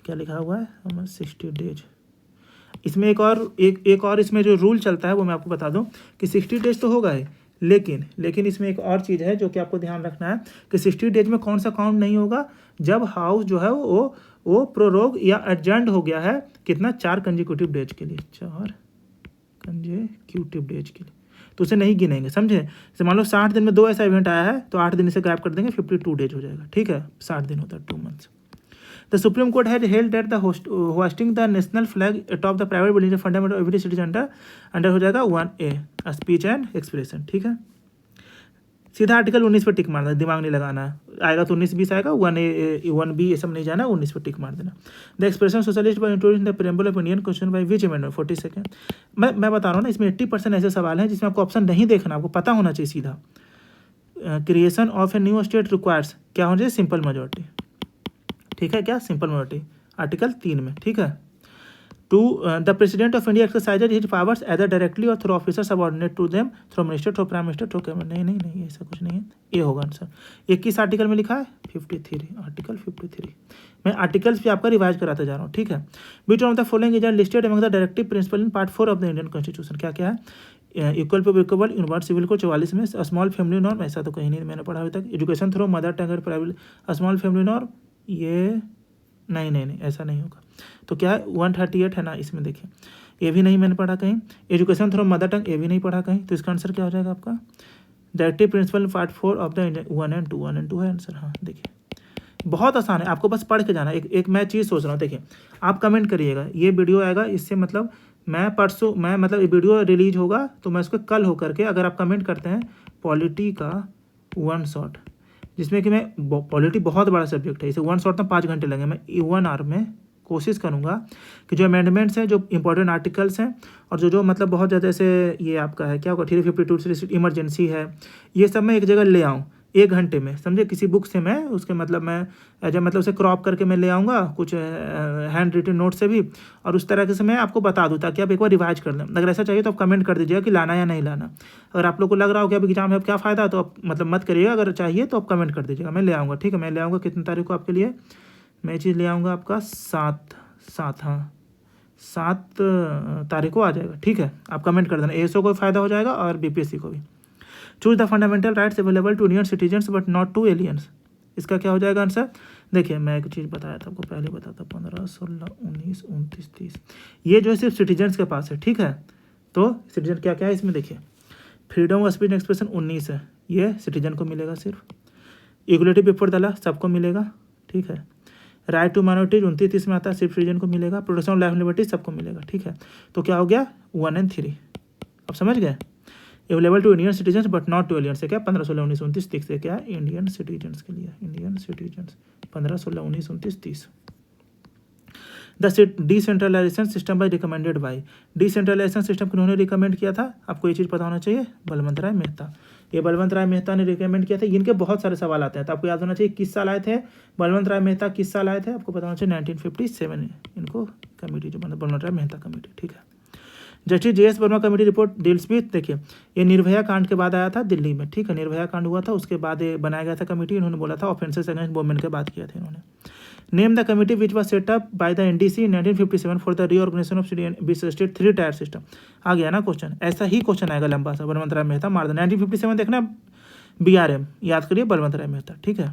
क्या लिखा हुआ है? 60 डेज। इसमें एक और इसमें जो रूल चलता है वो मैं आपको बता दूं कि 60 डेज तो होगा ही, लेकिन इसमें एक और चीज़ है जो कि आपको ध्यान रखना है कि 60 डेज में कौन सा काउंट नहीं होगा, जब हाउस जो है वो प्रोरोग या एडजर्न्ड हो गया है, कितना, 4 कंजिक्यूटिव डेज के लिए, 4 कंजिक्यूटिव डेज के लिए, तो उसे नहीं गिनेंगे, समझे। जैसे मान लो 60 दिन में 2 ऐसा इवेंट आया है तो 8 दिन इसे गैप कर देंगे, 52 डेज हो जाएगा, ठीक है। 60 दिन होता है 2 months. The Supreme Court has held that the hoisting the national flag atop the private building is a fundamental of every citizen under हो जाएगा 1A स्पीच एंड एक्सप्रेशन, ठीक है। सीधा आर्टिकल 19 पर टिक मारना है, दिमाग नहीं लगाना है, आएगा तो 19-20 आएगा, 1A 1B ये सब नहीं जाना, 19 पर टिक मार देना। The expression socialist by introducing the preamble of Indian question by which amendment 42। मैं बता रहा हूँ ना, इसमें 80% ऐसे सवाल हैं जिसमें आपको ऑप्शन नहीं देखना, आपको पता होना चाहिए सीधा। Creation of a new state requires क्या होना चाहिए? सिंपल मेजोरिटी, ठीक है। क्या? सिंपल मेजोरिटी, आर्टिकल 3 में, ठीक है। To the president of India exercises his powers either directly or through officer subordinate to them, through minister, through prime minister, through cabinet. नहीं ऐसा कुछ नहीं है, ये होगा आंसर। ये किस आर्टिकल में लिखा है? 53, आर्टिकल 53। मैं आर्टिकल्स भी आपका रिवाइज कराते जा रहा हूँ, ठीक है। Which of the following is listed among the directive principle in part 4 of the Indian constitution. क्या क्या है? Equal to equal, universal civil को 44 में, स्मॉल फैमिली नॉर्म, ऐसा तो कहीं नहीं मैंने पढ़ा अभी तक। Education through mother tongue private, small family norm, ये नहीं ऐसा नहीं होगा। तो क्या है? 138 है ना, इसमें देखिए, ये भी नहीं मैंने पढ़ा कहीं। एजुकेशन थ्रू मदर टंग, ये भी नहीं पढ़ा कहीं। तो इसका आंसर क्या हो जाएगा आपका? Directive principle part 4 of the 1 and 2 है आंसर। हाँ देखिए, बहुत आसान है, आपको बस पढ़ के जाना। एक मैं चीज़ सोच रहा हूँ, देखिए आप कमेंट करिएगा, ये वीडियो आएगा, इससे मतलब मैं मतलब ये वीडियो रिलीज होगा तो मैं इसको कल हो करके, अगर आप कमेंट करते हैं पॉलिटी का 1 शॉट, जिसमें कि मैं पॉलिटी बहुत बड़ा सब्जेक्ट है, इसे 1 शॉट में 5 घंटे लगेंगे, मैं 1 आवर में कोशिश करूंगा कि जो अमेंडमेंट्स हैं, जो इंपॉर्टेंट आर्टिकल्स हैं, और जो मतलब बहुत ज़्यादा जैसे ये आपका है क्या होगा 352 इमरजेंसी है, ये सब मैं एक जगह ले आऊँ 1 घंटे में, समझे। किसी बुक से मैं उसके मतलब मैं जब मतलब उसे क्रॉप करके मैं ले आऊँगा, कुछ हैंड रिटन नोट से भी, और उस तरह से मैं आपको बता दूँ ताकि आप एक बार रिवाइज कर लें। अगर ऐसा चाहिए तो आप कमेंट कर दीजिएगा कि लाना या नहीं लाना। अगर आप लोग को लग रहा हो कि अब एग्जाम है, अब क्या फ़ायदा, तो आप मतलब मत करिएगा। अगर चाहिए तो आप कमेंट कर दीजिएगा, मैं ले आऊँगा, ठीक है। मैं ले आऊँगा कितनी तारीख को आपके लिए, मैं चीज़ ले आऊँगा आपका 7 तारीख को आ जाएगा, ठीक है। आप कमेंट कर देना, ASO को फ़ायदा हो जाएगा और BPSC को भी। Choose the fundamental rights available to Indian citizens but not to aliens. इसका क्या हो जाएगा आंसर? देखिए मैं एक चीज़ बताया था आपको, पहले बताता, 15, 16, 19, 29, 30, ये जो है सिर्फ सिटीजन्स के पास है, ठीक है। तो सिटीजन क्या क्या है इसमें देखिए, freedom of speech and expression 19 है, ये सिटीजन को मिलेगा सिर्फ। इक्वलिटी बिफोर द लॉ सबको मिलेगा, ठीक है। राइट टू माइनॉरिटीज 29 में आता है, सिर्फ सिटीजन को मिलेगा। प्रोटेक्शन ऑफ लाइफ लिबर्टी सबको मिलेगा, ठीक है। तो क्या हो गया 1 and 3, अब समझ गए। Available to Indian citizens but not to aliens से क्या 15, 16, 19, 29, 30 से क्या इंडियन सिटीजन्स के लिए, Indian citizens 15, 16, 19, 29, 30। The decentralisation system by recommended by, decentralisation system किन्होंने रिकमेंड किया था? आपको ये चीज़ पता होना चाहिए, बलवंत राय मेहता। ये बलवंत राय मेहता ने रिकमेंड किया था। इनके बहुत सारे सवाल आते हैं, तो आपको याद होना चाहिए किस साल आए थे बलवंत राय मेहता, किस साल आए थे, आपको पता होना चाहिए 1957 इनको कमेटी जो मतलब बलवंत राय मेहता कमेटी, ठीक है। Justice JS Verma committee report deals with, देखिए ये निर्भया कांड के बाद आया था दिल्ली में, ठीक है। निर्भया कांड हुआ था, उसके बाद ये बनाया गया था कमेटी। इन्होंने बोला था ऑफेंसेस अगेंस्ट वुमेन के बात किया था इन्होंने। Name the committee which was set up by the NDC in 1957 for the reorganisation of state 3 tier system. आ गया ना क्वेश्चन, ऐसा ही क्वेश्चन आएगा लंबा सा। बलवंत राय मेहता मार देना, 1957 देखना, BRM याद करिए, बलवंत राय मेहता, ठीक है।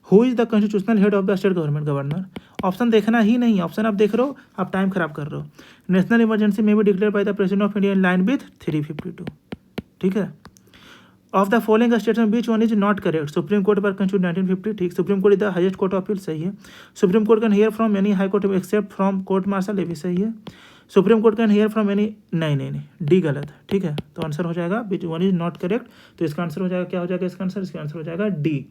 Who is the constitutional head of the state government, governor. Option देखना ही नहीं, ऑप्शन आप देख रहे हो, आप टाइम खराब कर रहे हो। नेशनल इमरजेंसी में भी declare by the president of India in line with 352, ठीक है। Of the following statement which one is not correct. Supreme court पर कंस्टिट्यूट 1950, ठीक। Supreme court is the highest court of appeal, सही है। Supreme court can hear from any high court except from court martial, ये भी सही है। Supreme court can hear from any, नहीं, D गलत है, ठीक है। तो आंसर हो जाएगा बीच वन इज नॉट करेक्ट, तो इसका आंसर हो जाएगा, क्या हो जाएगा इसका आंसर हो जाएगा डी।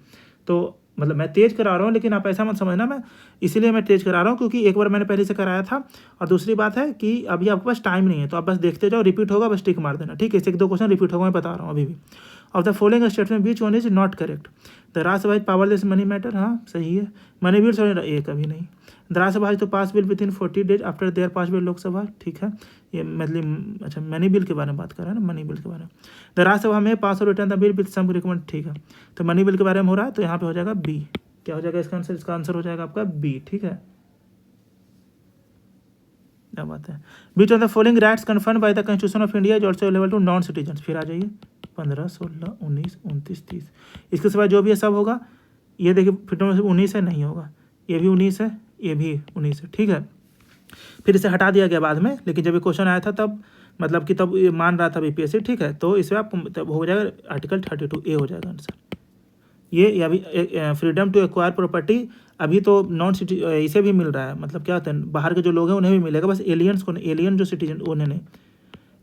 तो मतलब मैं तेज करा रहा हूँ, लेकिन आप ऐसा मत समझना, मैं इसीलिए मैं तेज करा रहा हूँ क्योंकि एक बार मैंने पहले से कराया था, और दूसरी बात है कि अभी आपके पास टाइम नहीं है, तो आप बस देखते जाओ, रिपीट होगा, बस टिक मार देना, ठीक है। इससे 1-2 क्वेश्चन रिपीट होगा, मैं बता रहा हूँ अभी भी। Of the following statement which one is not correct. The Rajya Sabha is powerless money matter, हाँ सही है। मनी बिल सॉरी ये कभी नहीं। The Rajya Sabha is to pass bill within 40 days after their pass bill Lok Sabha, ठीक है। ये मतलब अच्छा मनी बिल के बारे में बात कर रहा है ना, मनी बिल के बारे में। द राज्यसभा में पास और return the bill with some recommend, ठीक है। तो मनी बिल के बारे में हो रहा है, तो यहाँ पे हो जाएगा बी। क्या हो जाएगा इसका आंसर? इसका आंसर हो जाएगा आपका बी, ठीक है। क्या बात है। Which of the following rights conferred by the constitution of India is also available to non citizen. फिर आ जाइए 15, 16, 19, 29, 30। इसके सिवा जो भी है सब होगा। ये देखिए फिर 19 है, नहीं होगा। ये भी 19 है, ये भी 19 है, ठीक है। फिर इसे हटा दिया गया बाद में, लेकिन जब ये क्वेश्चन आया था तब मतलब कि तब ये मान रहा था बीपीएससी, ठीक है। तो इसमें आपको तब हो जाएगा आर्टिकल 32 ए हो जाएगा आंसर। ये अभी फ्रीडम टू एक्वायर प्रॉपर्टी अभी तो नॉन सिटी इसे भी मिल रहा है, मतलब क्या होता है बाहर के जो लोग हैं उन्हें भी मिलेगा, बस एलियंस को नहीं, एलियन जो सिटीजन उन्हें नहीं।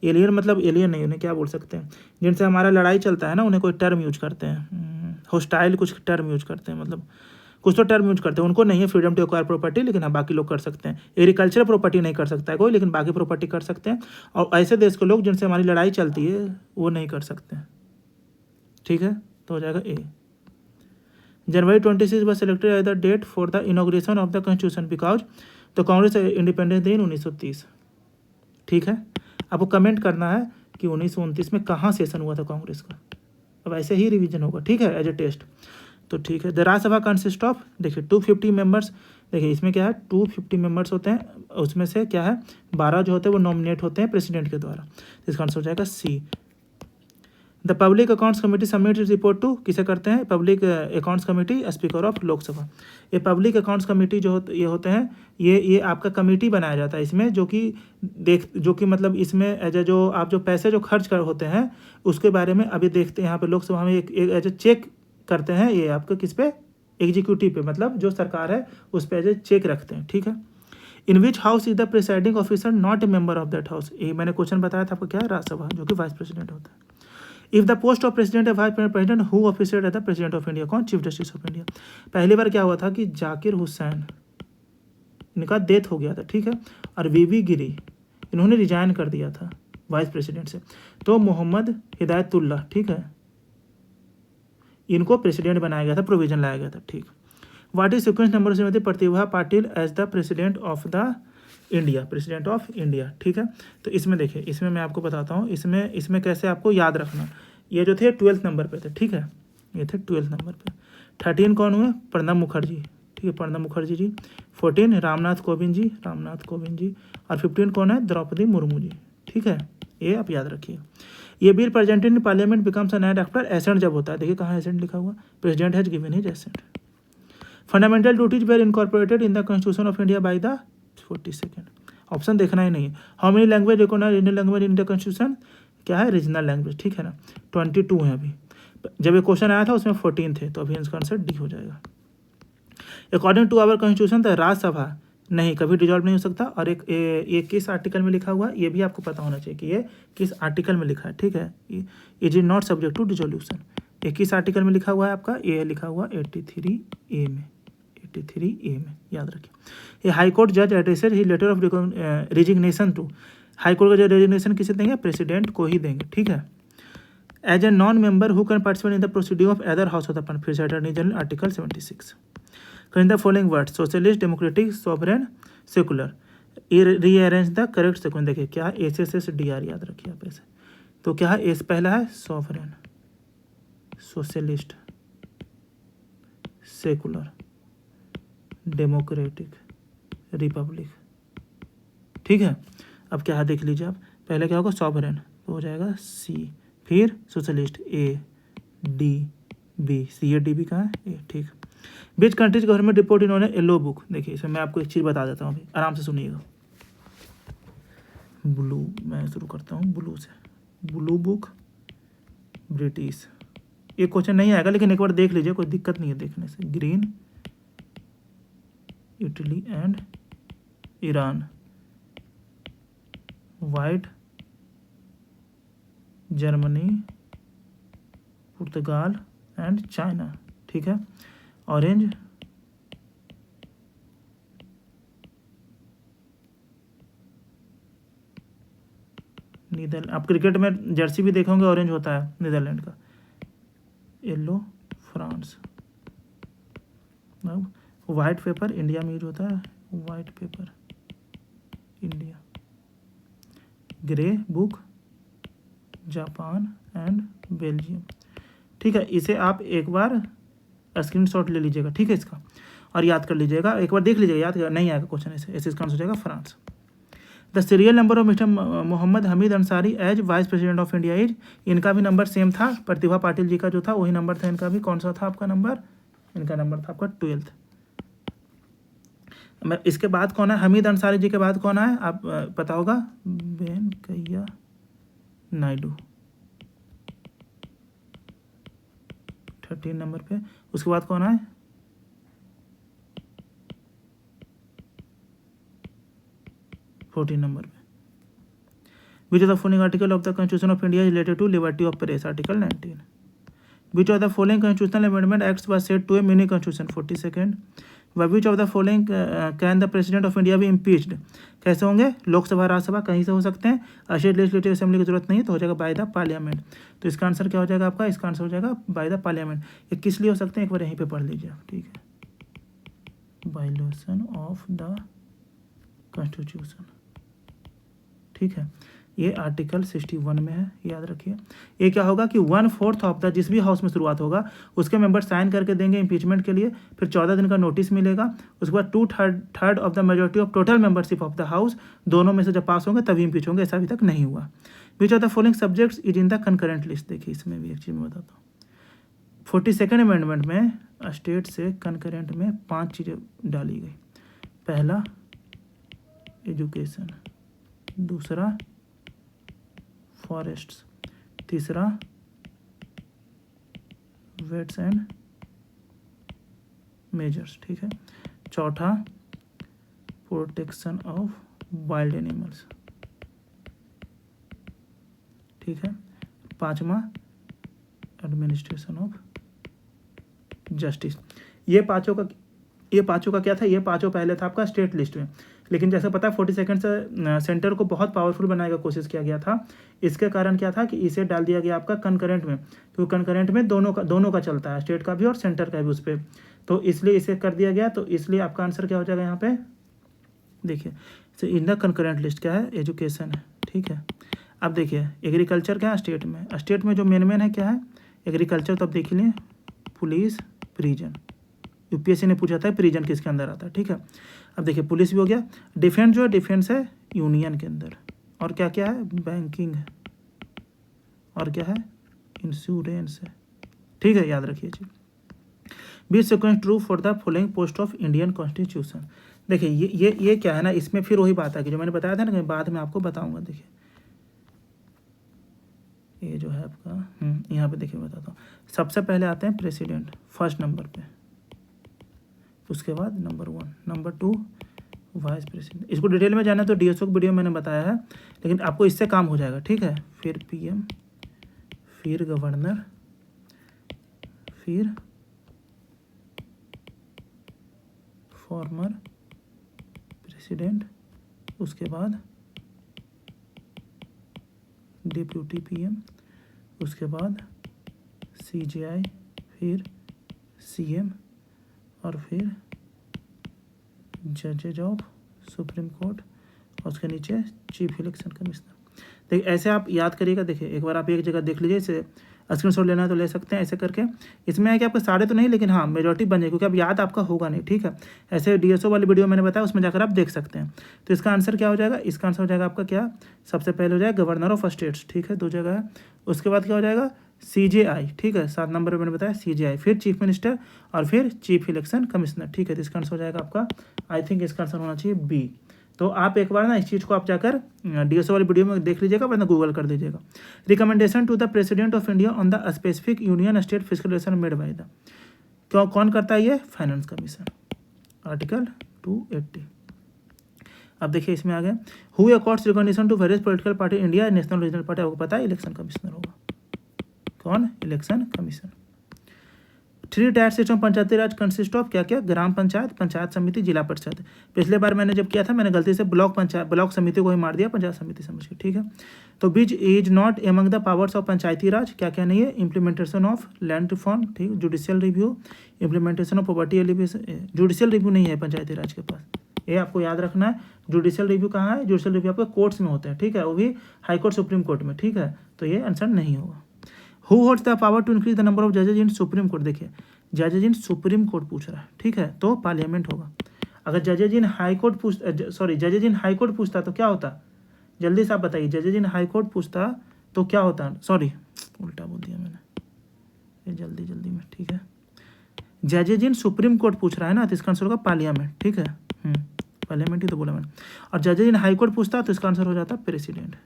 एलियन मतलब एलियन नहीं, उन्हें क्या बोल सकते हैं, जिनसे हमारा लड़ाई चलता है ना, उन्हें कोई टर्म यूज करते हैं, होस्टाइल कुछ टर्म यूज करते हैं, मतलब कुछ तो टर्म यूज करते हैं, उनको नहीं है फ्रीडम टू एक्वायर प्रॉपर्टी, लेकिन हाँ बाकी लोग कर सकते हैं। एग्रीकल्चर प्रॉपर्टी नहीं कर सकता है कोई, लेकिन बाकी प्रॉपर्टी कर सकते हैं। और ऐसे देश के लोग जिनसे हमारी लड़ाई चलती है वो नहीं कर सकते हैं, ठीक है। तो हो जाएगा ए। जनवरी 26 was selected as the date for the inauguration of the constitution because the Congress independence day in 1930, ठीक है। आपको कमेंट करना है कि 1929 में कहाँ सेशन हुआ था कांग्रेस का। अब ऐसे ही रिवीजन होगा, ठीक है, एज ए टेस्ट। तो ठीक है। द राज्यसभा कंसिस्ट ऑफ, देखिए 250 मेंबर्स। देखिए इसमें क्या है 250 मेंबर्स होते हैं, उसमें से क्या है 12 जो होते हैं वो नॉमिनेट होते हैं प्रेसिडेंट के द्वारा। इसका आंसर हो जाएगा C. The public accounts committee submit report to, किसे करते हैं? Public accounts committee, speaker of Lok Sabha. ये पब्लिक अकाउंट्स कमेटी ये होते हैं, ये आपका कमेटी बनाया जाता है इसमें, जो कि मतलब इसमें एज जो आप जो पैसे जो खर्च कर होते हैं उसके बारे में अभी देखते हैं। यहाँ पे लोकसभा में एक एज ए चेक करते हैं, ये आपका किस पे? एग्जीक्यूटिव पे, मतलब जो सरकार है उस पर एज ए चेक रखते हैं, ठीक है। In which house is the presiding officer not a member of that house. ये मैंने क्वेश्चन बताया था आपको, क्या है? राज्यसभा, जो कि वाइस प्रेसिडेंट होता है। If the post of president है vice president who officiated as the president of India, कौन? Chief justice of India. पहली बार क्या हुआ था कि जाकिर हुसैन इनका डेथ हो गया था, ठीक है, और वीवी गिरी इन्होंने रिजाइन कर दिया था वाइस प्रेसिडेंट से, तो मोहम्मद हिदायतुल्लाह, ठीक है, इनको प्रेसिडेंट बनाया गया था, प्रोविजन लाया गया था, ठीक। व्हाट इज सीक्वेंस नंबर से Pratibha Patil as the president of the India, president of India, ठीक है। तो इसमें देखिए, इसमें मैं आपको बताता हूँ, इसमें कैसे आपको याद रखना। ये जो थे 12th नंबर पे थे, ठीक है, ये थे 12th नंबर पे। 13 कौन हुए? प्रणब मुखर्जी, ठीक है, प्रणब मुखर्जी जी। 14 रामनाथ कोविंद जी, और 15 कौन है? द्रौपदी मुर्मू जी, ठीक है। ये आप याद रखिए। ये bill presented in parliament becomes an act after assent जब होता है, देखिए कहाँ एसेंट लिखा हुआ, president has given his assent. Fundamental duties were incorporated in the constitution of India by the 42nd। Option देखना ही नहीं है। How many language recognise Indian language in the constitution, क्या है? रीजनल लैंग्वेज, ठीक है ना। 22 है अभी, जब ये क्वेश्चन आया था उसमें 14 थे, तो अभी इसका आंसर डी हो जाएगा। According to our constitution the Rajya Sabha नहीं कभी डिजॉल्व नहीं हो सकता। और ये किस आर्टिकल में लिखा हुआ है ये भी आपको पता होना चाहिए कि ये किस आर्टिकल में लिखा है, ठीक है। It is not subject to dissolution. ये किस आर्टिकल में लिखा हुआ है आपका? ये लिखा हुआ 83A में, 83A में, याद रखिए। ये हाई कोर्ट जज addressed he letter of resignation to, high court का जो रेजिग्नेशन किसे देंगे? प्रेसिडेंट को ही देंगे, ठीक है। As a non member who can participate in the proceeding of other house of the person, फिर से attorney general, article 76। In the following word socialist, democratic, sovereign, secular, rearrange the correct sequence. देखिए क्या है? SSSDR, याद रखिए आप ऐसे। तो क्या है? एस पहला है sovereign, socialist, secular, democratic, Republic, ठीक है। अब क्या है देख लीजिए आप, पहले क्या होगा? सॉवरेन, तो हो जाएगा सी, फिर सोशलिस्ट ADB, CADB कहाँ है? ए, ठीक। बीच कंट्रीज गवर्नमेंट रिपोर्ट इन्होंने येलो बुक, देखिए इसमें मैं आपको एक चीज़ बता देता हूँ, अभी आराम से सुनिएगा। ब्लू, मैं शुरू करता हूँ ब्लू से। ब्लू बुक ब्रिटिश, ये क्वेश्चन नहीं आएगा लेकिन एक बार देख लीजिए, कोई दिक्कत नहीं है देखने से। Green Italy and Iran, white Germany, Portugal and China, ठीक है। ऑरेंज नीदरलैंड, आप क्रिकेट में जर्सी भी देखोगे ऑरेंज होता है नीदरलैंड का। Yellow France. अब वाइट पेपर इंडिया में यूज होता है, white paper India. Grey book Japan and Belgium. ठीक है, इसे आप एक बार स्क्रीनशॉट ले लीजिएगा, ठीक है इसका, और याद कर लीजिएगा, एक बार देख लीजिएगा, याद नहीं आएगा क्वेश्चन ऐसे इसका आंसर हो जाएगा France. The serial number of mister Mohammad Hamid Ansari as vice president of India is, इनका भी नंबर सेम था, प्रतिभा पाटिल जी का जो था वही नंबर था इनका भी। कौन सा था आपका नंबर? इनका नंबर था आपका 12th। इसके बाद कौन है? हमीद अंसारी जी के बाद कौन है? आप पता होगा, वेंकैया नायडू 13 नंबर पे। उसके बाद कौन है? फोर्टीन नंबर पे। Which of the following article of the constitution of India related to liberty of press, article 19। Which of the following constitutional amendment acts was said to a mini constitution, 42nd। Which of the following can the president of India be impeached, कैसे होंगे? लोकसभा राज्यसभा कहीं से हो सकते हैं, state legislative assembly की जरूरत नहीं है, तो हो जाएगा बाय द पार्लियामेंट। तो इसका आंसर क्या हो जाएगा आपका? इसका आंसर हो जाएगा बाय द पार्लियामेंट। ये किस लिए हो सकते हैं एक बार यहीं पे पढ़ लीजिए आप, ठीक है, वायलेशन ऑफ द कॉन्स्टिट्यूशन, ठीक है, ये आर्टिकल 61 में है, याद रखिए। ये क्या होगा कि 1/4 ऑफ द, जिस भी हाउस में शुरुआत होगा उसके मेंबर साइन करके देंगे इम्पीचमेंट के लिए, फिर 14 दिन का नोटिस मिलेगा। उसके बाद 2/3 of the majority of total membership of the house, दोनों में से जब पास होंगे तभी इम्पीच होंगे, ऐसा अभी तक नहीं हुआ। विच of the following subjects is in the concurrent list, देखिए इसमें भी एक चीज़ मैं बताता हूँ। 42nd अमेंडमेंट में स्टेट से कंकरेंट में 5 चीज़ें डाली गई। पहला एजुकेशन, दूसरा फॉरेस्ट्स, तीसरा वेट्स एंड मेजर्स, ठीक है, चौथा प्रोटेक्शन ऑफ वाइल्ड एनिमल्स, ठीक है, पांचवा एडमिनिस्ट्रेशन ऑफ जस्टिस। ये पांचों का क्या था? ये पांचों पहले था आपका स्टेट लिस्ट में, लेकिन जैसे पता है 42nd से सेंटर को बहुत पावरफुल बनाने का कोशिश किया गया था। इसके कारण क्या था कि इसे डाल दिया गया आपका कंकरेंट में, तो कंकरेंट में दोनों का चलता है, स्टेट का भी और सेंटर का भी उस पर, तो इसलिए इसे कर दिया गया। तो इसलिए आपका आंसर क्या हो जाएगा यहाँ पे? देखिए इन द कंकरेंट लिस्ट क्या है? एजुकेशन है, ठीक है। अब देखिए एग्रीकल्चर क्या है स्टेट में जो मेन है क्या है? एग्रीकल्चर। तो अब देख लें पुलिस, प्रिजन, यूपीएससी ने पूछा था प्रिजन किसके अंदर आता है, ठीक है। अब देखिए पुलिस भी हो गया। डिफेंस जो है, डिफेंस है यूनियन के अंदर, और क्या क्या है? बैंकिंग है, और क्या है? इंश्योरेंस है, ठीक है, याद रखिए जी। Be sequence true for the following post of Indian constitution. देखिए ये क्या है ना, इसमें फिर वही बात है कि जो मैंने बताया था ना, बाद में आपको बताऊंगा। देखिए ये जो है आपका यहाँ पे देखिए बताता हूँ। सबसे पहले आते हैं प्रेसिडेंट फर्स्ट नंबर पे, उसके बाद नंबर 1, नंबर 2 वाइस प्रेसिडेंट। इसको डिटेल में जाना तो डीएसओ की वीडियो मैंने बताया है, लेकिन आपको इससे काम हो जाएगा, ठीक है। फिर पीएम, फिर गवर्नर, फिर फॉर्मर प्रेसिडेंट, उसके बाद डिप्यूटी पीएम, उसके बाद सीजेआई, फिर सीएम, और फिर जजेज ऑफ सुप्रीम कोर्ट, और उसके नीचे चीफ इलेक्शन कमिश्नर। देखिए ऐसे आप याद करिएगा। देखिए एक बार आप एक जगह देख लीजिए, इसे स्क्रीनशॉट लेना है तो ले सकते हैं ऐसे करके। इसमें है कि आपके सारे तो नहीं, लेकिन हाँ मेजॉरिटी बन जाए, क्योंकि अब याद आपका होगा नहीं, ठीक है। ऐसे डीएसओ वाली वीडियो मैंने बताया, उसमें जाकर आप देख सकते हैं। तो इसका आंसर क्या हो जाएगा? इसका आंसर हो जाएगा आपका क्या? सबसे पहले हो जाएगा गवर्नर ऑफ स्टेट्स, ठीक है, 2 जगह है। उसके बाद क्या हो जाएगा? सीजेआई, ठीक है, 7 नंबर पर मैंने बताया सीजेआई, फिर चीफ मिनिस्टर, और फिर चीफ इलेक्शन कमिश्नर, ठीक है। तो इसका आंसर हो जाएगा आपका, आई थिंक इसका आंसर होना चाहिए बी। तो आप एक बार ना इस चीज़ को आप जाकर डीएसओ वाली वीडियो में देख लीजिएगा, वरना गूगल कर दीजिएगा। Recommendation to the president of India on the specific union state fiscal relation made by the, कौन करता है ये? Finance commission, article 280। अब देखिए इसमें आ गए, who accords recognition to various political party India national regional party, आपको पता है इलेक्शन कमिश्नर होगा। कौन? Election commission. 3 tier system Panchayati Raj consist of क्या क्या? ग्राम पंचायत, पंचायत समिति, जिला परिषद। पिछले बार मैंने जब किया था मैंने गलती से ब्लॉक समिति को ही मार दिया पंचायत समिति समझ के, ठीक है। तो which is not among the powers of panchayati raj, क्या क्या नहीं है, इम्प्लीमेंटेशन ऑफ लैंड रिफॉर्म, ठीक, judicial review, implementation of property elevation, judicial review नहीं है पंचायती राज के पास, ये आपको याद रखना है। जुडिशियल रिव्यू कहाँ है, जुडिशियल रिव्यू आपके कोर्ट्स में होते हैं, ठीक है, वो भी हाई कोर्ट सुप्रीम कोर्ट में, ठीक है, तो ये आंसर नहीं होगा। Who holds the power to increase the number of जजेज इन सुप्रीम कोर्ट, देखिए जजेज इन सुप्रीम कोर्ट पूछ रहा है, ठीक है, तो पार्लियामेंट होगा। अगर जजेज इन हाई कोर्ट जजेज इन हाई कोर्ट पूछता तो क्या होता, जल्दी से आप बताइए, जजेज इन हाई कोर्ट पूछता तो क्या होता, सॉरी उल्टा बोल दिया मैंने, ये जल्दी में, ठीक है, जजेज इन सुप्रीम कोर्ट पूछ रहा है ना, तो इसका आंसर होगा पार्लियामेंट, ठीक है, पार्लियामेंट ही तो बोला मैंने। और जजेज इन हाई कोर्ट पूछता तो इसका आंसर हो जाता प्रेसिडेंट।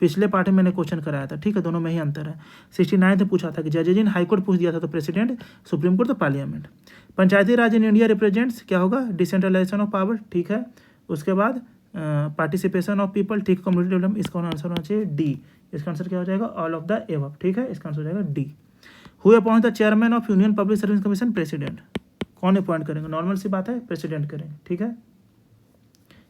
पिछले पार्ट में मैंने क्वेश्चन कराया था, ठीक है, दोनों में ही अंतर है। 69 में पूछा था कि जजेज इन हाई कोर्ट पूछ दिया था तो प्रेसिडेंट, सुप्रीम कोर्ट तो parliament. Panchayati Raj in India represents, क्या होगा, डिसेंट्रलाइजेशन ऑफ पावर, ठीक है, उसके बाद पार्टिसिपेशन ऑफ पीपल, ठीक, कम्युनिटी डेवलपमेंट, इसका आंसर होना चाहिए डी, इसका आंसर क्या हो जाएगा, ऑल ऑफ द एबव, ठीक है, इसका आंसर हो जाएगा D. Who appoint the chairman of union public service commission, president, कौन अपॉइंट करेंगे, नॉर्मल सी बात है, प्रेसिडेंट करेंगे, ठीक है।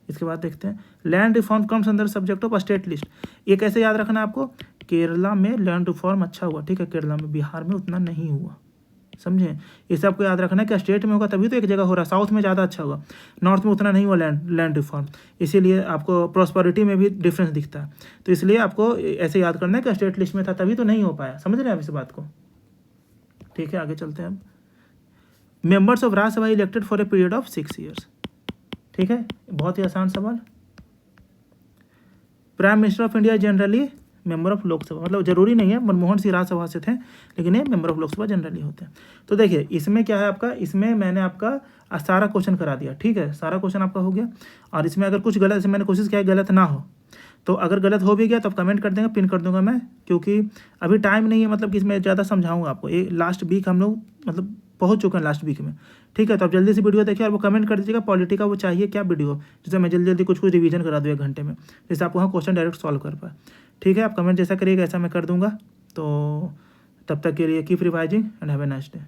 इसके बाद देखते हैं land reform comes under subject of state list, ये कैसे याद रखना है आपको, केरला में लैंड रिफॉर्म अच्छा हुआ, ठीक है, केरला में, बिहार में उतना नहीं हुआ, समझे, इसे आपको याद रखना है कि स्टेट में होगा तभी तो एक जगह हो रहा है, साउथ में ज़्यादा अच्छा हुआ, नॉर्थ में उतना नहीं हुआ लैंड रिफॉर्म, इसीलिए आपको प्रॉस्पेरिटी में भी डिफरेंस दिखता है, तो इसलिए आपको ऐसे याद करना है कि स्टेट लिस्ट में था तभी तो नहीं हो पाया, समझ रहे हैं आप इस बात को, ठीक है, आगे चलते हैं अब। Members of Rajya Sabha elected for a period of 6 years, ठीक है, बहुत ही आसान सवाल। Prime minister of India generally member of Lok Sabha, मतलब जरूरी नहीं है, मनमोहन सिंह राज्यसभा से थे, लेकिन ये मेंबर ऑफ लोकसभा जनरली होते हैं। तो देखिए इसमें क्या है आपका, इसमें मैंने आपका सारा क्वेश्चन करा दिया, ठीक है, सारा क्वेश्चन आपका हो गया, और इसमें अगर कुछ गलत, मैंने कोशिश किया गलत ना हो, तो अगर गलत हो भी गया तो आप कमेंट कर देंगे, पिन कर दूंगा मैं, क्योंकि अभी टाइम नहीं है, मतलब कि इसमें ज़्यादा समझाऊंगा आपको, ये लास्ट वीक हम लोग मतलब पहुंच चुके हैं लास्ट वीक में, ठीक है, तो आप जल्दी से वीडियो देखिए और वो कमेंट कर दीजिएगा पॉलिटी का वो चाहिए क्या वीडियो, जिससे मैं जल्दी कुछ रिवीजन करा दूँ 1 घंटे में, जैसे आप वहाँ क्वेश्चन डायरेक्ट सॉल्व कर पाए, ठीक है, आप कमेंट जैसा करिएगा ऐसा मैं कर दूंगा। तो तब तक के लिए keep revising and have a nice day.